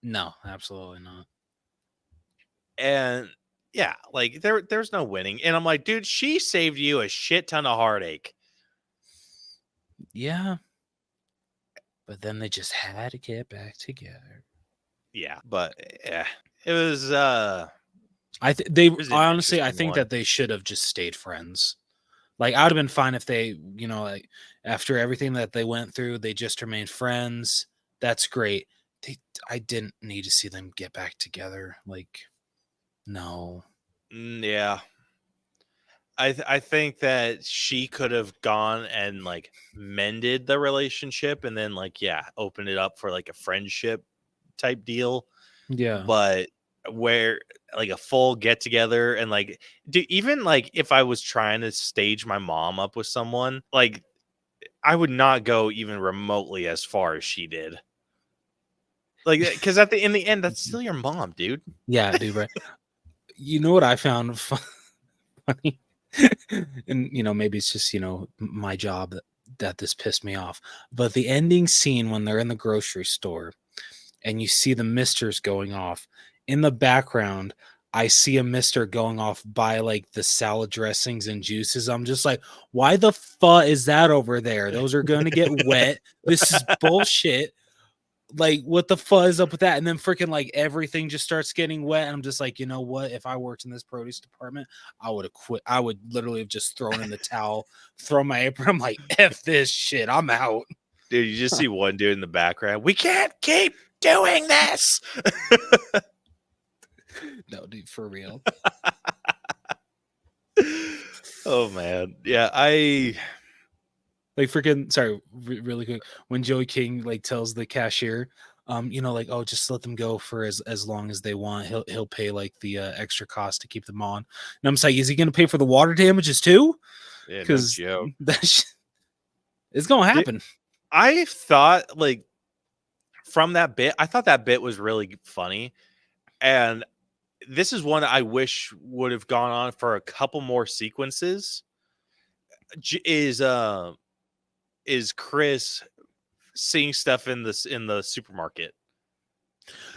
No, absolutely not. And yeah, like there's no winning. And I'm like, dude, she saved you a shit ton of heartache. Yeah. But then they just had to get back together. Yeah, but yeah, it was I interesting think one. that they should have just stayed friends. Like, I would have been fine if they, like after everything that they went through, they just remained friends. That's great. I didn't need to see them get back together. Like, no. Yeah. I think that she could have gone and like mended the relationship and then like, yeah, opened it up for like a friendship type deal. Yeah. But where like a full get together and like, even like if I was trying to stage my mom up with someone, like I would not go even remotely as far as she did. Like, because in the end, that's still your mom, dude. Yeah, dude, right. You know what I found funny? And, maybe it's just, my job that this pissed me off. But the ending scene when they're in the grocery store and you see the misters going off in the background, I see a mister going off by like the salad dressings and juices. I'm just like, why the fuck is that over there? Those are going to get wet. This is bullshit. Like, what the fuck is up with that? And then freaking like everything just starts getting wet. And I'm just like, you know what? If I worked in this produce department, I would have quit. I would literally have just thrown in the towel, thrown my apron. I'm like, F this shit. I'm out. Dude, you just see one dude in the background. We can't keep doing this. No, dude, for real. Oh man. Yeah, like freaking sorry, really quick. When Joey King like tells the cashier, like, oh, just let them go for as long as they want. He'll pay like the extra cost to keep them on. And I'm saying, is he gonna pay for the water damages too? yeah, no Because joke. it's gonna happen. I thought like from that bit, I thought that bit was really funny. And this is one I wish would have gone on for a couple more sequences. Is Chris seeing stuff in the supermarket?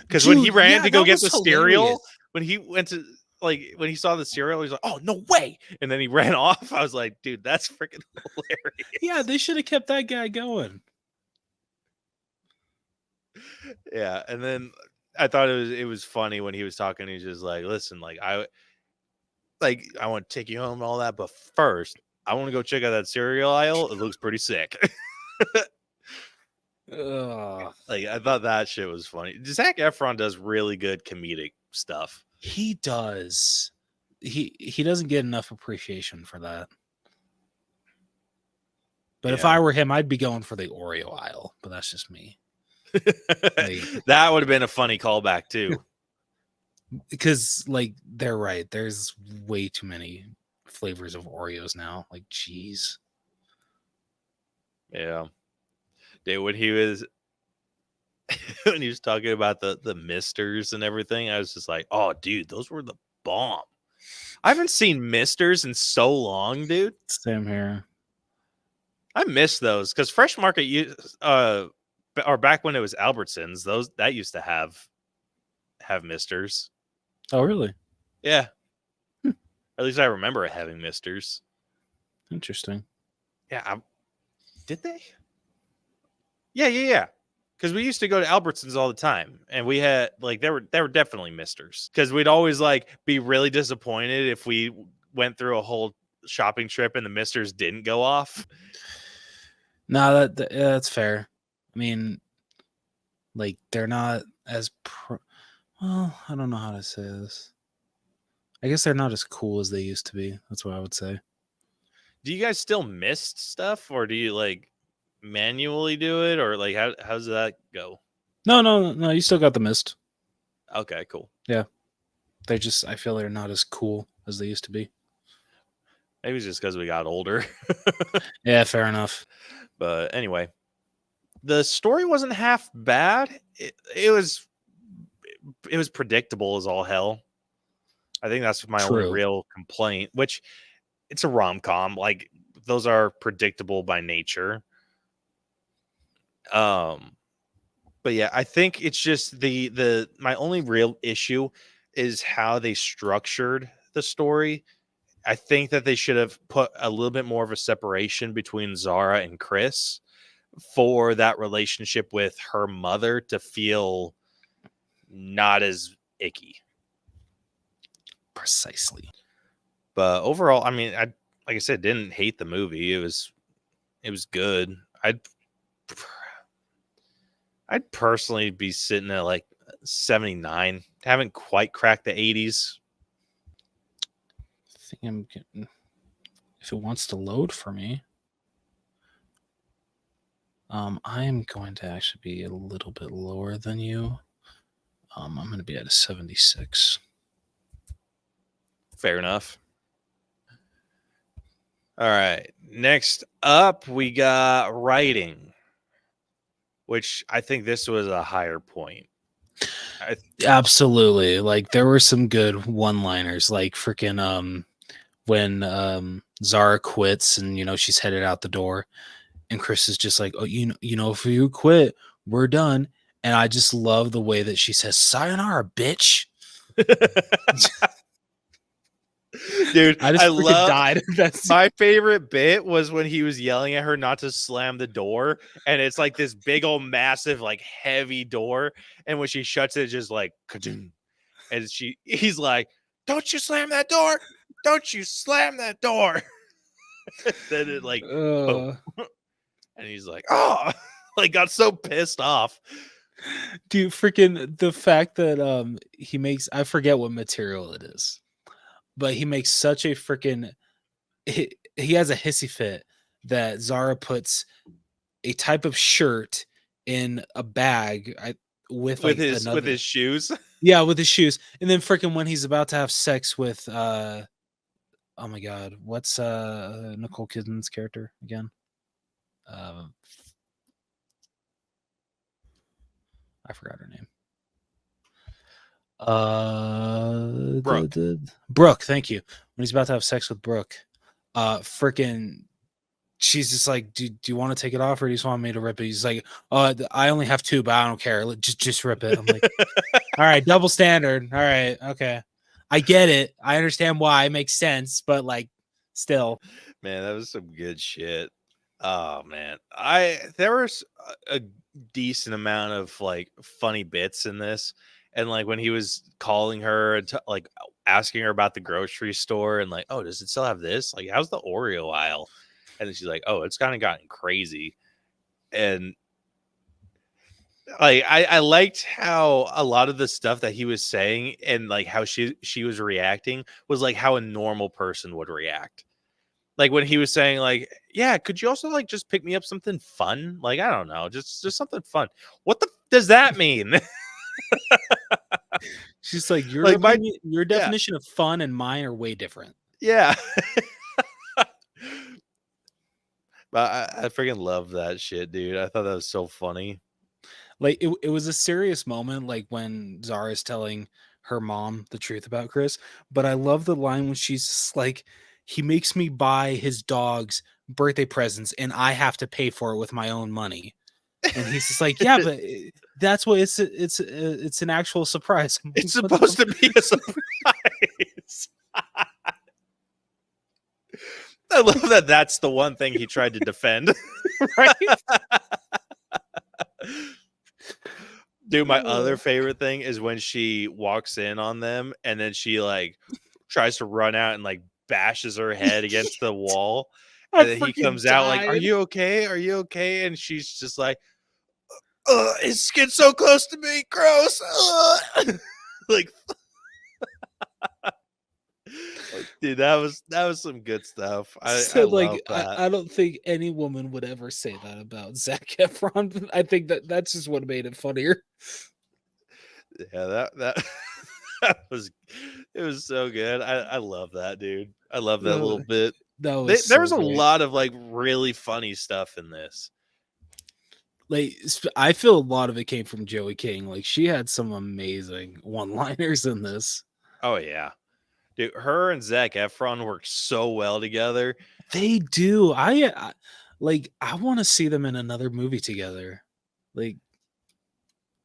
Because when he ran to go get the cereal, when he went to when he saw the cereal, he's like, "Oh no way!" And then he ran off. I was like, "Dude, that's freaking hilarious." Yeah, they should have kept that guy going. Yeah, and then I thought it was funny when he was talking. He's just like, "Listen, I want to take you home and all that, but first, I want to go check out that cereal aisle. It looks pretty sick." Like, I thought that shit was funny. Zac Efron does really good comedic stuff. He does. He doesn't get enough appreciation for that. But if I were him, I'd be going for the Oreo aisle. But that's just me. That would have been a funny callback too. Because they're right. There's way too many flavors of Oreos now. Like, geez. Yeah. Dude, when he was talking about the misters and everything, I was just like, oh dude, those were the bomb. I haven't seen misters in so long, dude. Same here. I miss those because Fresh Market or back when it was Albertsons, that used to have misters. Oh, really? Yeah. At least I remember having misters. Interesting. Yeah, did they? Yeah. Because we used to go to Albertsons all the time, and we had like they were definitely misters. Because we'd always like be really disappointed if we went through a whole shopping trip and the misters didn't go off. No, that's fair. I mean, like they're not as well, I don't know how to say this. I guess they're not as cool as they used to be. That's what I would say. Do you guys still mist stuff, or do you like manually do it, or like how's that go? No. You still got the mist. Okay, cool. Yeah, I feel they're not as cool as they used to be. Maybe it's just because we got older. Yeah, fair enough. But anyway, the story wasn't half bad. It was predictable as all hell. I think that's my only real complaint, which it's a rom-com. Like those are predictable by nature. But yeah, I think it's just my only real issue is how they structured the story. I think that they should have put a little bit more of a separation between Zara and Chris for that relationship with her mother to feel not as icky. Precisely. But overall, I mean, like I said, didn't hate the movie. It was good. I'd personally be sitting at like 79. Haven't quite cracked the 80s. I think I'm getting, if it wants to load for me. I am going to actually be a little bit lower than you. I'm going to be at a 76. Fair enough. All right. Next up, we got writing, which I think this was a higher point. Absolutely. Like there were some good one-liners, like freaking when Zara quits and she's headed out the door and Chris is just like, oh, if you quit, we're done. And I just love the way that she says, sayonara, bitch. Dude, I just freaking died. That's my favorite bit was when he was yelling at her not to slam the door, and it's like this big old massive, like heavy door, and when she shuts it, it's just like ka-doom. And he's like, "Don't you slam that door! Don't you slam that door!" Then it like, boom. And he's like, "Oh!" Like got so pissed off. Dude, freaking the fact that he makes, I forget what material it is. But he makes such a freaking he has a hissy fit that Zara puts a type of shirt in a bag with his shoes. Yeah, with his shoes. And then freaking when he's about to have sex with oh my god, what's Nicole Kidman's character again? I forgot her name. Brooke. Brooke, thank you. When he's about to have sex with Brooke, freaking she's just like, do you want to take it off or do you just want me to rip it? He's like, I only have two, but I don't care. Just rip it. I'm like, all right, double standard. All right, okay. I get it. I understand why. It makes sense, but like still. Man, that was some good shit. Oh man. There was a decent amount of like funny bits in this. And like when he was calling her and like asking her about the grocery store and like, oh, does it still have this? Like, how's the Oreo aisle? And then she's like, oh, it's kind of gotten crazy. And like I liked how a lot of the stuff that he was saying and like how she was reacting was like how a normal person would react. Like when he was saying like, yeah, could you also like just pick me up something fun? Like, I don't know, just something fun. What does that mean? She's like, your definition of fun and mine are way different. Yeah. But I freaking love that shit, dude. I thought that was so funny. Like it was a serious moment, like when Zara's telling her mom the truth about Chris. But I love the line when she's like, he makes me buy his dog's birthday presents and I have to pay for it with my own money. And he's just like, yeah, but that's what it's an actual surprise. It's supposed to be a surprise. I love that that's the one thing he tried to defend. Right? Dude, my other favorite thing is when she walks in on them and then she like tries to run out and like bashes her head against the wall. I And then he freaking comes out like, "Are died. you okay? Are you okay?" And she's just like, his skin's so close to me, gross. Like, dude, that was some good stuff. I So love like that. I don't think any woman would ever say that about Zac Efron. But I think that's just what made it funnier. Yeah, that that was it was so good. I love that, dude. I love that little Uh, bit. That was There's so a great. lot of like really funny stuff in this. Like I feel a lot of it came from Joey King. Like she had some amazing one-liners in this. Oh yeah. Dude, her and Zac Efron work so well together. They do. I want to see them in another movie together. Like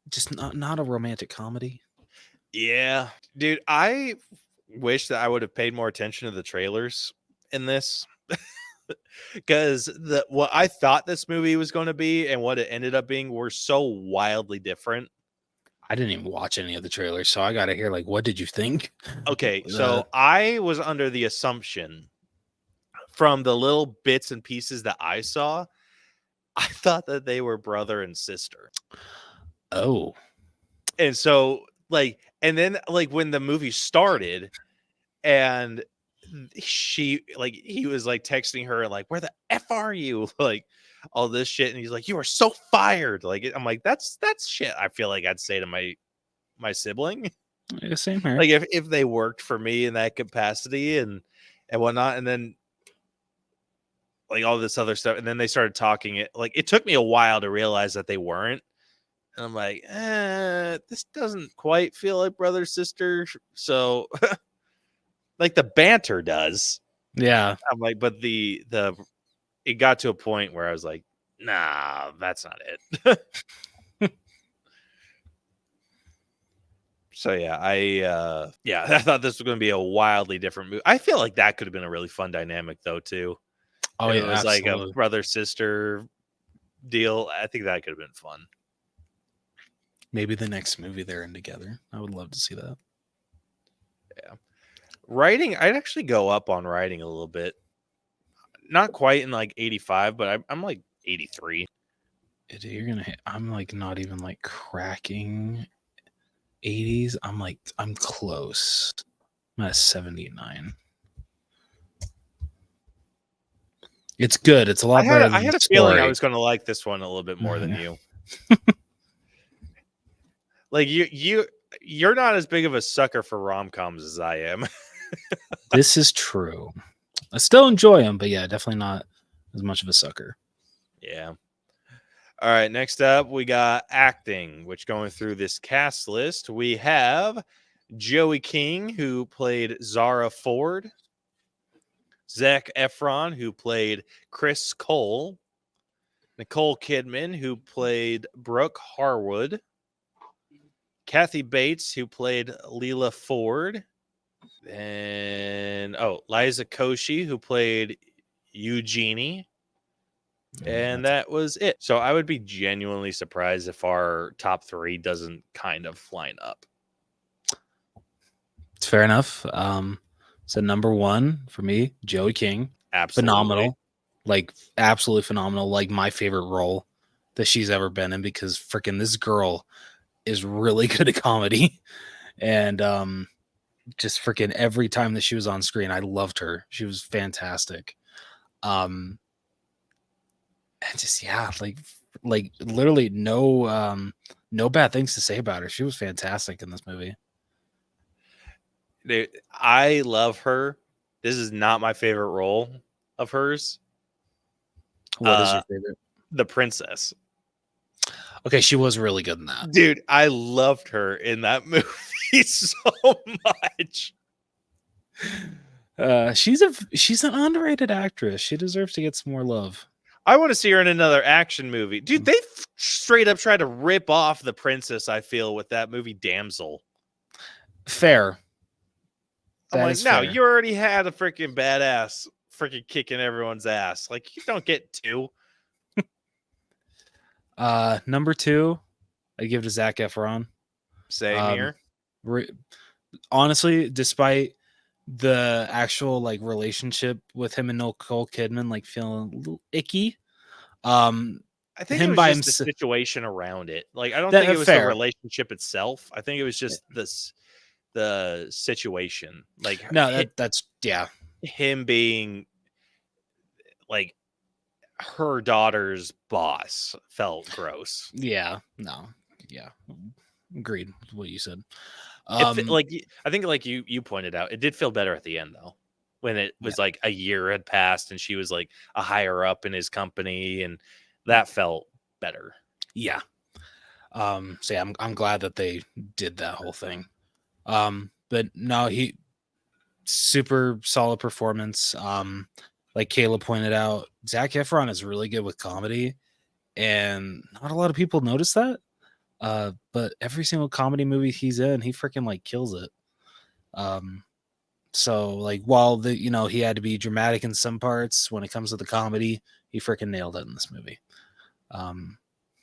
just not a romantic comedy. Yeah. Dude, I wish that I would have paid more attention to the trailers in this. Because what I thought this movie was going to be and what it ended up being were so wildly different. I didn't even watch any of the trailers, so I gotta hear like, what did you think? Okay, so I was under the assumption from the little bits and pieces that I saw, I thought that they were brother and sister. Oh, And so like, and then like when the movie started and he was like texting her like, "Where the F are you?" Like all this shit. And he's like, "You are so fired." Like, I'm like, that's shit I feel like I'd say to my sibling. yeah, same here. Like if they worked for me in that capacity and whatnot. And then like all this other stuff. And then they started talking it. Like it took me a while to realize that they weren't. And I'm like, this doesn't quite feel like brother sister. So like the banter does. Yeah. I'm like, but it got to a point where I was like, nah, that's not it. So yeah, I thought this was going to be a wildly different movie. I feel like that could have been a really fun dynamic though too. Oh If yeah, it was like absolutely. a brother sister deal. I think that could have been fun. Maybe the next movie they're in together. I would love to see that. Yeah. Writing, I'd actually go up on writing a little bit. Not quite in like 85, but I'm like 83. You're gonna hit. I'm like not even like cracking 80s. I'm close. I'm at 79. It's good. It's a lot better than I had the a feeling I story. was going to like this one a little bit more than you. Like you're not as big of a sucker for rom-coms as I am. This is true. I still enjoy them, but yeah, definitely not as much of a sucker. Yeah. All right, next up we got acting, which going through this cast list, we have Joey King, who played Zara Ford, Zac Efron, who played Chris Cole, Nicole Kidman, who played Brooke Harwood, Kathy Bates, who played Leela Ford, and Liza Koshy, who played Eugenie. And that was it. So I would be genuinely surprised if our top three doesn't kind of line up. It's fair enough. So number one for me, Joey King. Absolutely. Phenomenal. Like absolutely phenomenal. Like my favorite role that she's ever been in, because freaking this girl is really good at comedy. And just freaking every time that she was on screen, I loved her. She was fantastic. And just like literally no bad things to say about her. She was fantastic in this movie. Dude, I love her. This is not my favorite role of hers. What is your favorite? The princess. Okay, she was really good in that. Dude, I loved her in that movie so much. She's an underrated actress. She deserves to get some more love. I want to see her in another action movie. Dude, they straight up tried to rip off the princess, I feel, with that movie Damsel. Fair. I'm like, no, you already had a freaking badass freaking kicking everyone's ass. Like, you don't get 2. Number 2, I give to Zac Efron. Same here. Honestly, despite the actual like relationship with him and Nicole Kidman like feeling a little icky, I think it him was by just the himself. situation around it. Like, I don't That think it was the fair. relationship itself. I think it was just the situation. Like, No, that's yeah. him being like her daughter's boss felt gross. Yeah, no, yeah, agreed with what you said. Like, I think like you pointed out, it did feel better at the end though, when it was like a year had passed and she was like a higher up in his company, and that felt better. Yeah. So yeah, I'm glad that they did that whole thing. But no, he super solid performance. Like Kayla pointed out, Zac Efron is really good with comedy, and not a lot of people notice that. But every single comedy movie he's in, he freaking like kills it. So like while he had to be dramatic in some parts, when it comes to the comedy, he freaking nailed it in this movie.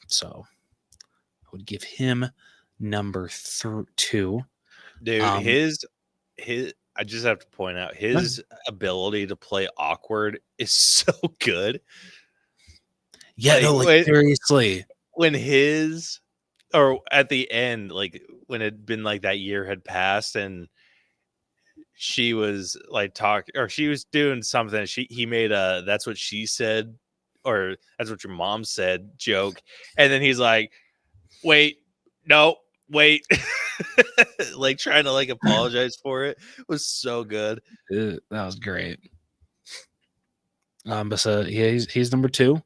So I would give him number 2. Dude, his I just have to point out his ability to play awkward is so good. Yeah, seriously. When his, or at the end, like when it'd been like that year had passed and she was like she was doing something. He made a "that's what she said" or "that's what your mom said" joke, and then he's like, "Wait, no, wait," like trying to like apologize for it. It was so good. That was great. But so yeah, he's number 2.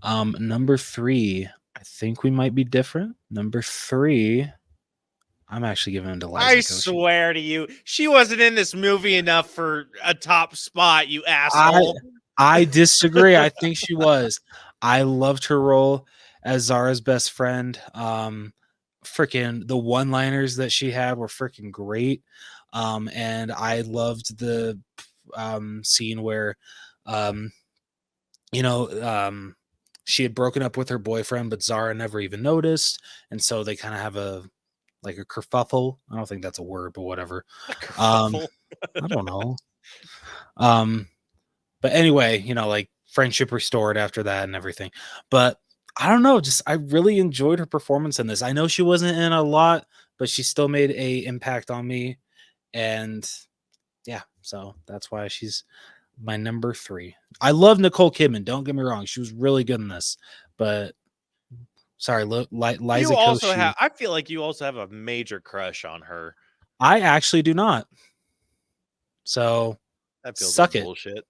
Number 3, I think we might be different. Number 3, I'm actually giving it to Liza I Koshy. swear to you, she wasn't in this movie enough for a top spot, you asshole. I disagree. I think she was. I loved her role as Zara's best friend. Freaking the one-liners that she had were freaking great. And I loved the scene where she had broken up with her boyfriend, but Zara never even noticed, and so they kind of have a kerfuffle. I don't think that's a word, but whatever. I don't know. But anyway, like friendship restored after that and everything. But I don't know, just I really enjoyed her performance in this. I know she wasn't in a lot, but she still made a impact on me, and yeah, so that's why she's my number 3. I love Nicole Kidman. Don't get me wrong; she was really good in this. But sorry, Liza Koshy. I feel like you also have a major crush on her. I actually do not. So that feels suck like it. Bullshit.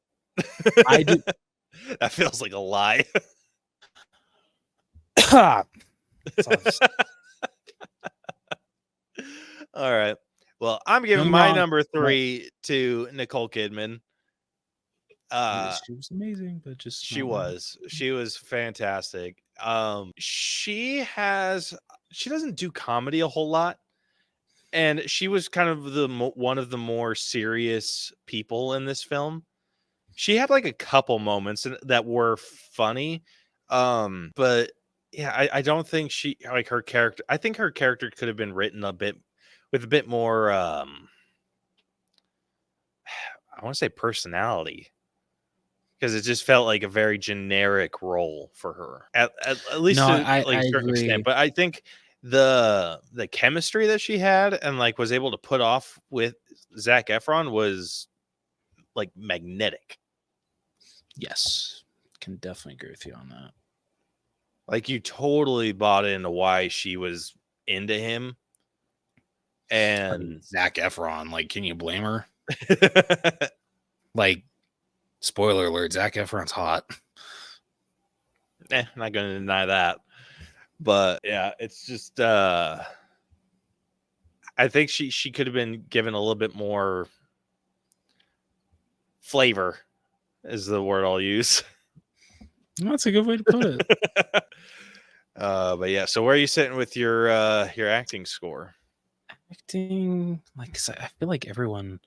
I do. That feels like a lie. All right. Well, I'm giving my number 3 to Nicole Kidman. She was amazing, but just she was fantastic. She doesn't do comedy a whole lot, and she was kind of one of the more serious people in this film. She had like a couple moments that were funny, but yeah, I don't think she like her character. I think her character could have been written with a bit more. I want to say personality, because it just felt like a very generic role for her, at least to a certain extent. But I think the chemistry that she had and like was able to put off with Zac Efron was like magnetic. Yes, can definitely agree with you on that. Like, you totally bought into why she was into him. And Zac Efron, like, can you blame her? Like, spoiler alert, Zac Efron's hot. I'm not going to deny that. But yeah, it's just I think she could have been given a little bit more flavor, is the word I'll use. That's a good way to put it. But yeah, so where are you sitting with your acting score? Acting, like, I feel like everyone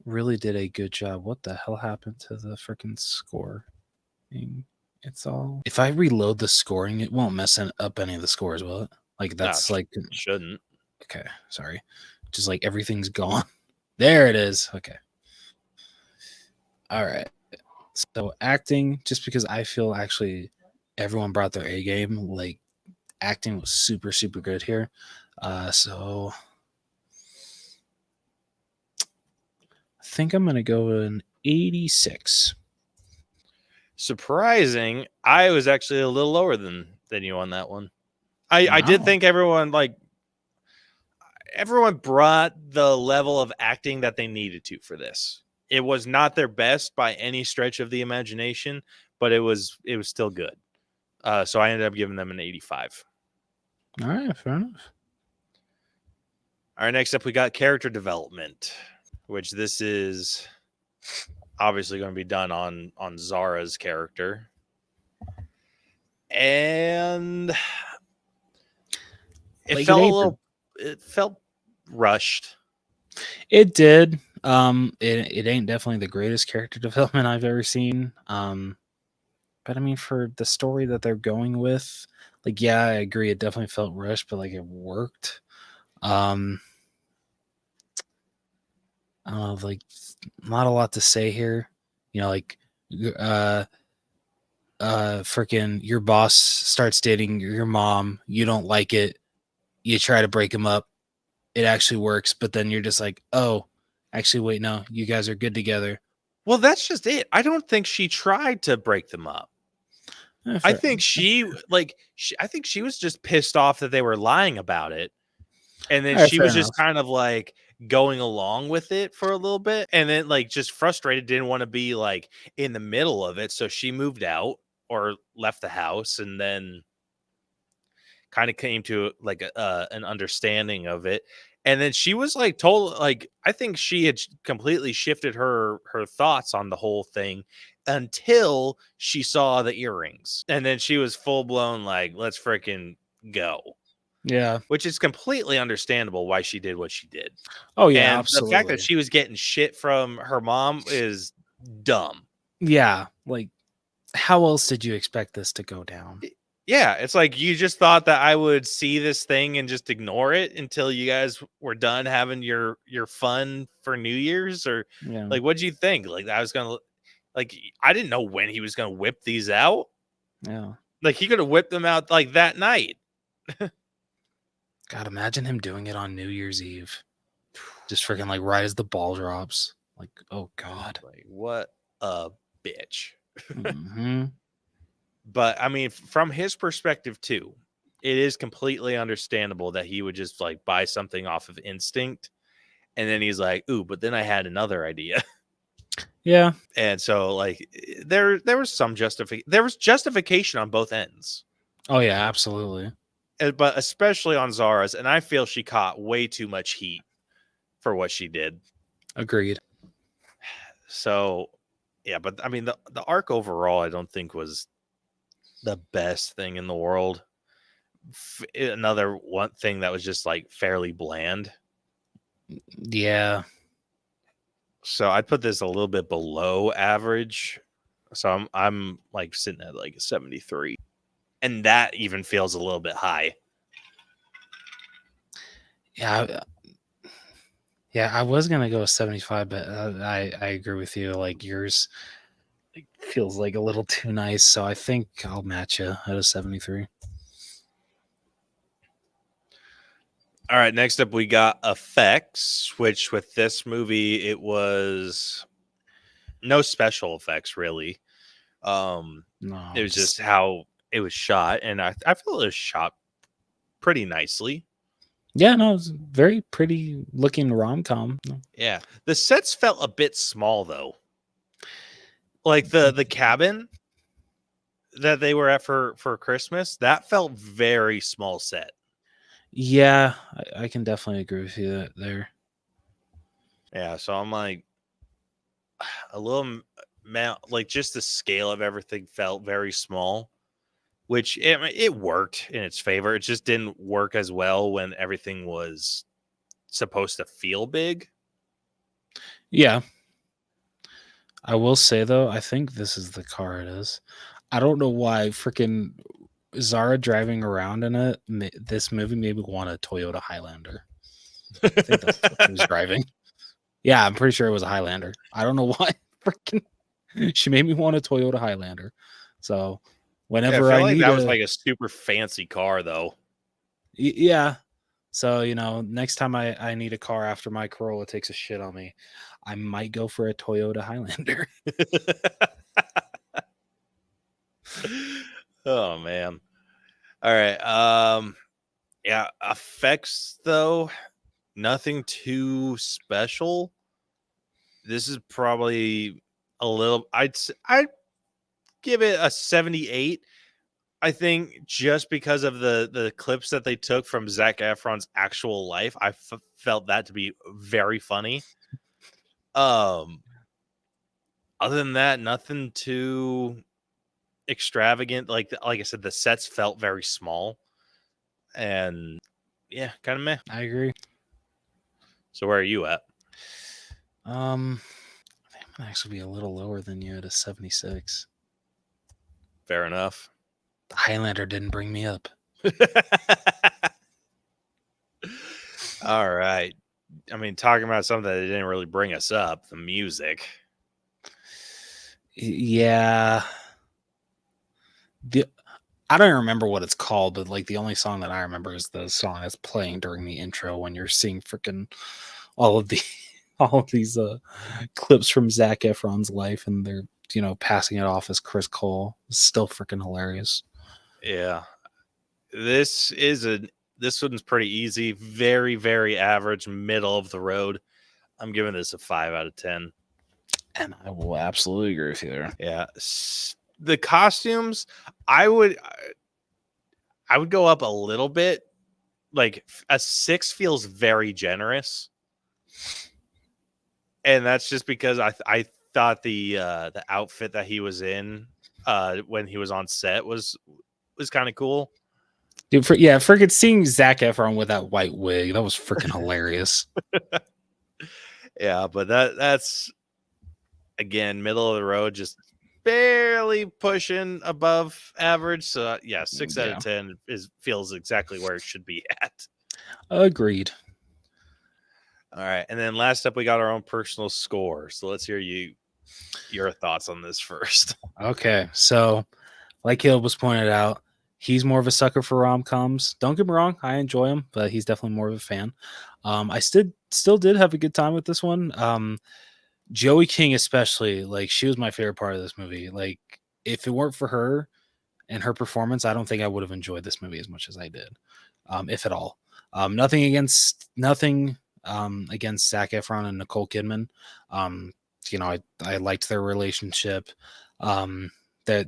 really did a good job. What the hell happened to the freaking score? It's all. If I reload the scoring, it won't mess up any of the scores, will it? Like No, that's like shouldn't. okay. Sorry, just like everything's gone. There it is. Okay. All right. So acting, just because I feel actually everyone brought their A game. Like acting was super super good here. So I think I'm gonna go an 86. Surprising, I was actually a little lower than you on that one. I did Wow. think everyone brought the level of acting that they needed to for this. It was not their best by any stretch of the imagination, but it was still good. So I ended up giving them an 85. All right, fair enough. All right, next up we got character development, which this is obviously going to be done on Zara's character. And it felt rushed. It did. It ain't definitely the greatest character development I've ever seen. But I mean, for the story that they're going with, like, yeah, I agree. It definitely felt rushed, but like it worked. I don't know, like, not a lot to say here. You know, like, freaking your boss starts dating your mom. You don't like it. You try to break him up. It actually works, but then you're just like, oh, actually, wait, no, you guys are good together. Well, that's just it. I don't think she tried to break them up. I think she was just pissed off that they were lying about it. And then she was just kind of like going along with it for a little bit. And then like just frustrated, didn't want to be like in the middle of it. So she moved out or left the house and then kind of came to like an understanding of it. And then she was like told, like, I think she had completely shifted her thoughts on the whole thing until she saw the earrings. And then she was full blown like, let's freaking go. Yeah. Which is completely understandable why she did what she did. Oh, yeah, And absolutely. the fact that she was getting shit from her mom is dumb. Yeah. Like, how else did you expect this to go down? Yeah, it's like you just thought that I would see this thing and just ignore it until you guys were done having your fun for New Year's, or Yeah. like what'd you think? Like I was gonna like I didn't know when he was gonna whip these out. Yeah. Like he could have whipped them out like that night. God, imagine him doing it on New Year's Eve. Just freaking like right as the ball drops. Like, oh God. Like what a bitch. Mm-hmm. But I mean, from his perspective too, it is completely understandable that he would just like buy something off of instinct. And then he's like, ooh, but then I had another idea. Yeah. And so like there was some justification on both ends. Oh yeah, absolutely. But especially on Zara's, and I feel she caught way too much heat for what she did. Agreed. So yeah, but I mean the arc overall I don't think was the best thing in the world. Another one thing that was just like fairly bland. Yeah. So I'd put this a little bit below average. So I'm like sitting at like a 73. And that even feels a little bit high. Yeah. Yeah, I was gonna go with 75, but I agree with you. Like yours feels like a little too nice, so I think I'll match you at a 73. All right, next up we got effects, which with this movie it was no special effects really. No, it was just how it was shot, and I feel it was shot pretty nicely. Yeah, no, it's very pretty looking rom-com. Yeah, the sets felt a bit small though. Like the cabin that they were at for Christmas, that felt very small set. Yeah, I can definitely agree with you there. Yeah, so I'm like a little like just the scale of everything felt very small, which it worked in its favor. It just didn't work as well when everything was supposed to feel big. Yeah. I will say though, I think this is the car it is. I don't know why freaking Zara driving around in it. This movie made me want a Toyota Highlander. I think that's what she was driving. Yeah, I'm pretty sure it was a Highlander. I don't know why. Freaking, she made me want a Toyota Highlander. So Yeah, I whenever feel I like need that was a, like a super fancy car, though. yeah. So next time I need a car after my Corolla takes a shit on me, I might go for a Toyota Highlander. Oh man. All right. Yeah, effects though, nothing too special. This is probably a little. I'd give it a 78. I think just because of the clips that they took from Zac Efron's actual life, I felt that to be very funny. Um, Other than that, nothing too extravagant. Like I said, the sets felt very small, and yeah, kind of meh. I agree. So where are you at? I think I'm gonna actually be a little lower than you at a 76. Fair enough. The Highlander didn't bring me up. All right. I mean, talking about something that didn't really bring us up, the music. Yeah. I don't remember what it's called, but like the only song that I remember is the song that's playing during the intro when you're seeing freaking all of the all of these clips from Zac Efron's life and they're passing it off as Chris Cole. It's still freaking hilarious. Yeah. This one's pretty easy, very, very average, middle of the road. I'm giving this a 5 out of 10. And I will absolutely agree with you there. Yeah. The costumes, I would go up a little bit. Like a 6 feels very generous. And that's just because I thought the outfit that he was in when he was on set was kind of cool. Dude, freaking seeing Zac Efron with that white wig, that was freaking hilarious. Yeah, but that's again middle of the road, just barely pushing above average. So yeah, 6 out of 10 feels exactly where it should be at. Agreed. All right, and then last up, we got our own personal score. So let's hear your thoughts on this first. Okay, so like Caleb was pointed out, he's more of a sucker for rom-coms. Don't get me wrong, I enjoy him, but he's definitely more of a fan. I still did have a good time with this one. Joey King especially, like she was my favorite part of this movie. Like if it weren't for her and her performance, I don't think I would have enjoyed this movie as much as I did, if at all. Nothing against Zac Efron and Nicole Kidman. I liked their relationship. That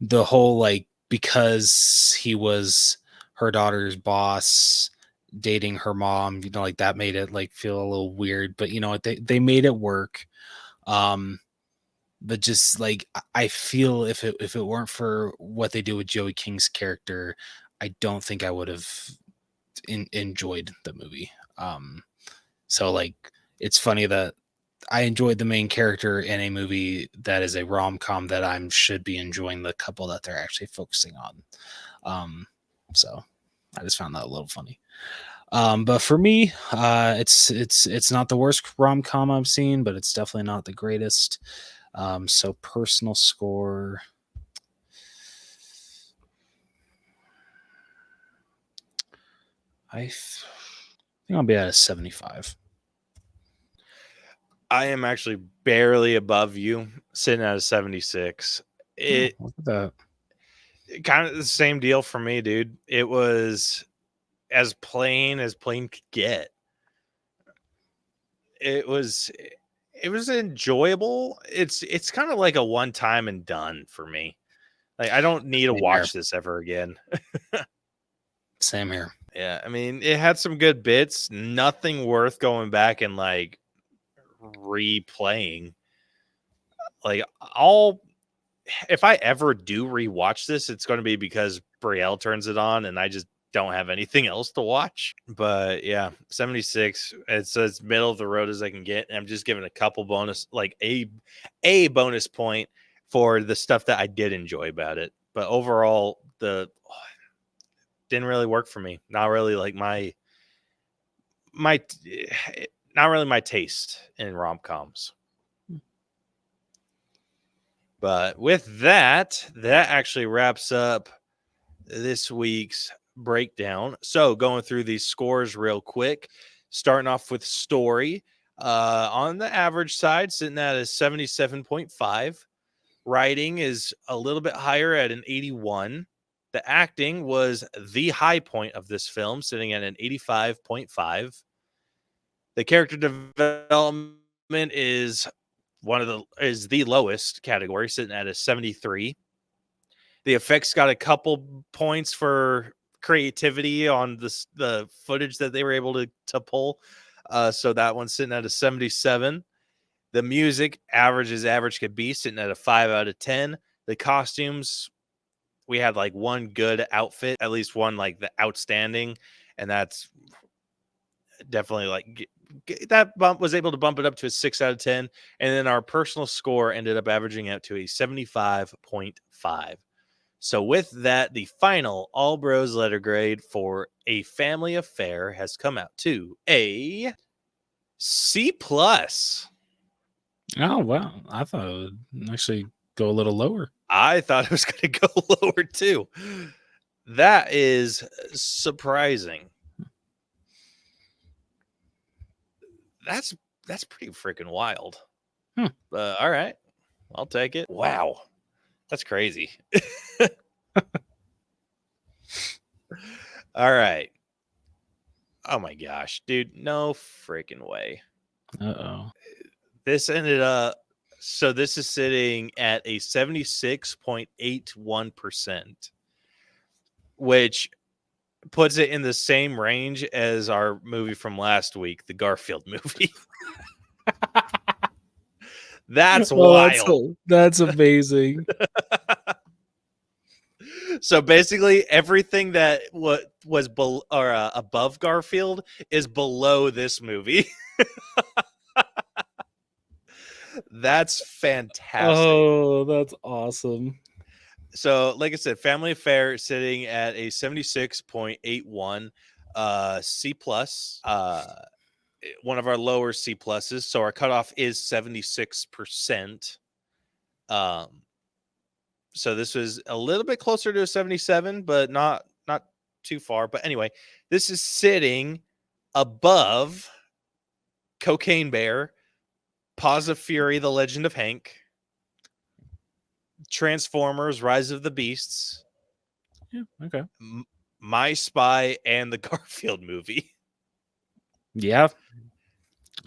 the whole like because he was her daughter's boss dating her mom, like that made it like feel a little weird, but they made it work. But just like I feel if it weren't for what they do with Joey King's character, I don't think I would have enjoyed the movie. So like it's funny that I enjoyed the main character in a movie that is a rom-com that I should be enjoying the couple that they're actually focusing on. So I just found that a little funny. But for me, it's not the worst rom-com I've seen, but it's definitely not the greatest. So personal score, I think I'll be at a 75. I am actually barely above you, sitting at a 76. It Look at that. kind of the same deal for me, dude. It was as plain could get. It was enjoyable. It's kind of like a one time and done for me. Like I don't need to watch this ever again. Same here. Yeah, I mean, it had some good bits, nothing worth going back and like replaying. Like if I ever do rewatch this, it's going to be because Brielle turns it on and I just don't have anything else to watch. But yeah, 76. It's as middle of the road as I can get. And I'm just giving a couple bonus, like a bonus point for the stuff that I did enjoy about it. But overall, didn't really work for me. Not really like my not really my taste in rom-coms. But with that actually wraps up this week's breakdown. So going through these scores real quick, starting off with story, on the average side, sitting at a 77.5. Writing is a little bit higher at an 81. The acting was the high point of this film, sitting at an 85.5. The character development is the lowest category, sitting at a 73. The effects got a couple points for creativity on the footage that they were able to pull. So that one's sitting at a 77. The music, average could be, sitting at a 5 out of 10. The costumes, we had like one good outfit, at least one like the outstanding, and that's definitely like that was able to bump it up to a 6 out of 10. And then our personal score ended up averaging out to a 75.5. So with that, the final All Bros letter grade for A Family Affair has come out to a C+. Oh, wow. I thought it would actually go a little lower. I thought it was going to go lower too. That is surprising. That's pretty freaking wild. All right. I'll take it. Wow. That's crazy. All right. Oh my gosh, dude. No freaking way. Uh-oh. This ended up, so this is sitting at a 76.81%, which puts it in the same range as our movie from last week, the Garfield movie. That's wild. That's amazing. So basically, everything that was above Garfield is below this movie. That's fantastic. Oh, that's awesome. So, like I said, Family Affair sitting at a 76.81, C+. One of our lower C pluses. So our cutoff is 76%. So this was a little bit closer to a 77, but not too far. But anyway, this is sitting above Cocaine Bear, Paws of Fury, The Legend of Hank, Transformers, Rise of the Beasts. Yeah, okay. My Spy, and the Garfield movie. Yeah.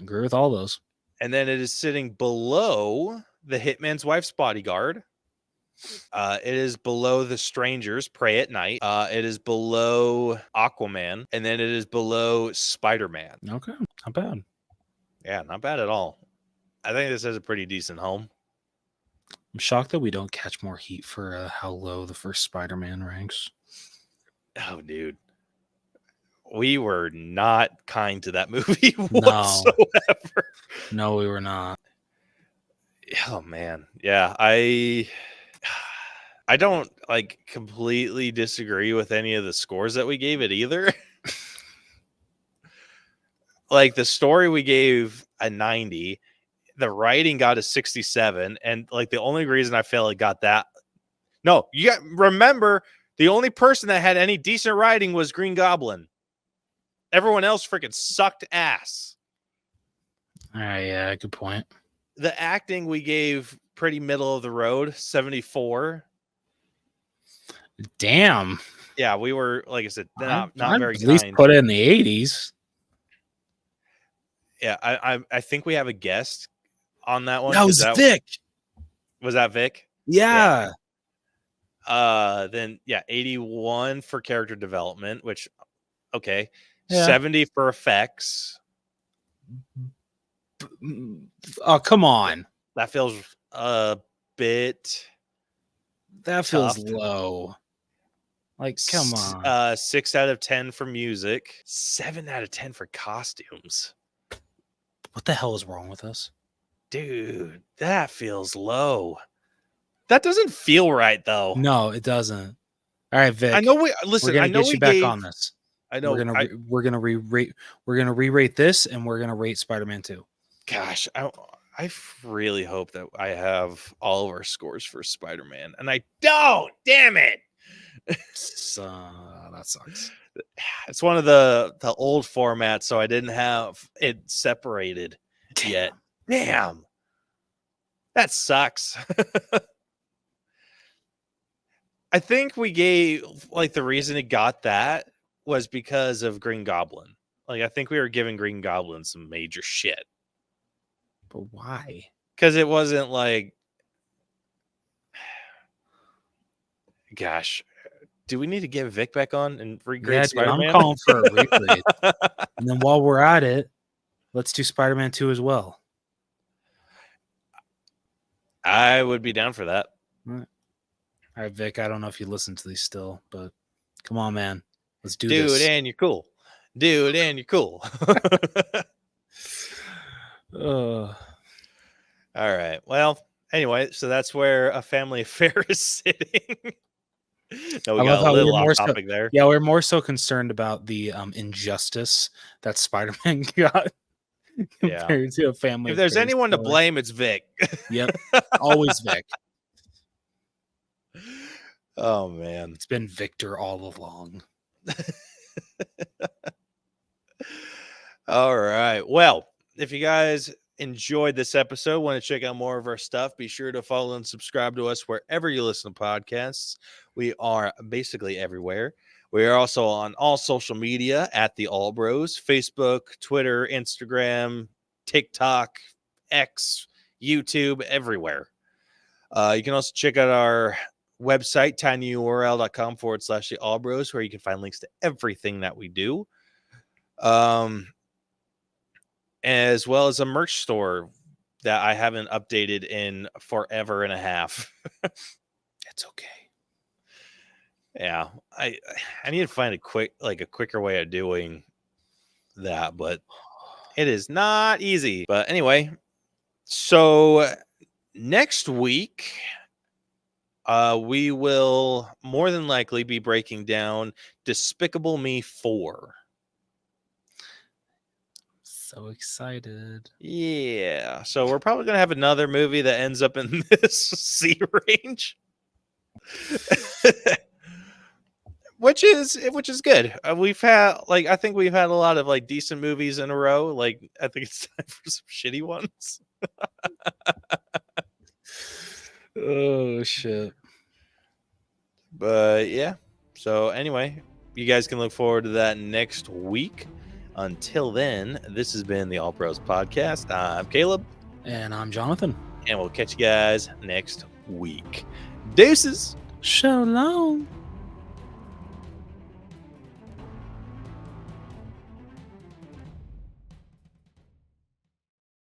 Agree with all those. And then it is sitting below The Hitman's Wife's Bodyguard. It is below The Strangers, Prey at Night. It is below Aquaman. And then it is below Spider-Man. Okay. Not bad. Yeah, not bad at all. I think this has a pretty decent home. I'm shocked that we don't catch more heat for how low the first Spider-Man ranks. Oh, dude. We were not kind to that movie whatsoever. No, we were not. Oh, man. Yeah, I don't like completely disagree with any of the scores that we gave it either. Like the story we gave a 90, the writing got a 67, and like the only reason I feel it got that. No, you got remember the only person that had any decent writing was Green Goblin. Everyone else freaking sucked ass. Yeah, good point. The acting we gave pretty middle of the road, 74. Damn. Yeah, we were, like I said, not very at least kind. put it in the 80s. Yeah, I think we have a guest on that one. That was Vic. Was that Vic? Yeah. Then 81 for character development, which okay. Yeah. 70 for effects. Oh, come on. That feels a bit That feels tough. low. Like, come on. 6 out of 10 for music, 7 out of 10 for costumes. What the hell is wrong with us? Dude, that feels low. That doesn't feel right, though. No, it doesn't. All right, Vic. I know we listen. We're gonna I know get you we back gave. on this. I know. We're gonna re-rate this, and we're gonna rate Spider-Man 2. Gosh, I really hope that I have all of our scores for Spider-Man, and I don't. Damn it! That sucks. It's one of the old formats, so I didn't have it separated yet. Damn, that sucks. I think we gave like the reason it got that was because of Green Goblin. Like I think we were giving Green Goblin some major shit. But why? Because it wasn't like, gosh, do we need to get Vic back on and regrade Spider-Man? I'm calling for a regrade. And then while we're at it, let's do Spider-Man 2 as well. I would be down for that. All right, Vic, I don't know if you listen to these still, but come on, man. Let's do Dude, this. and you're cool. Dude, and you're cool. All right. Well, anyway, so that's where A Family Affair is sitting. No, we got a little off topic there. Yeah, we're more so concerned about the injustice that Spider-Man got compared to A Family If there's Affair anyone to story. blame, it's Vic. Yep. Always Vic. Oh, man. It's been Victor all along. All right. Well, if you guys enjoyed this episode, want to check out more of our stuff, be sure to follow and subscribe to us wherever you listen to podcasts. We are basically everywhere. We are also on all social media at the All Bros: Facebook, Twitter, Instagram, TikTok, X, YouTube, everywhere. You can also check out our website, tinyurl.com/the All Bros, where you can find links to everything that we do. As well as a merch store that I haven't updated in forever and a half. It's okay. Yeah, I need to find a quicker way of doing that, but it is not easy. But anyway, so next week we will more than likely be breaking down Despicable Me 4. So excited. Yeah. So we're probably going to have another movie that ends up in this C range. which is good. We've had I think we've had a lot of decent movies in a row. I think it's time for some shitty ones. Oh shit. But yeah. So anyway, you guys can look forward to that next week. Until then, this has been the All Bros Podcast. I'm Caleb. And I'm Jonathan. And we'll catch you guys next week. Deuces. So long.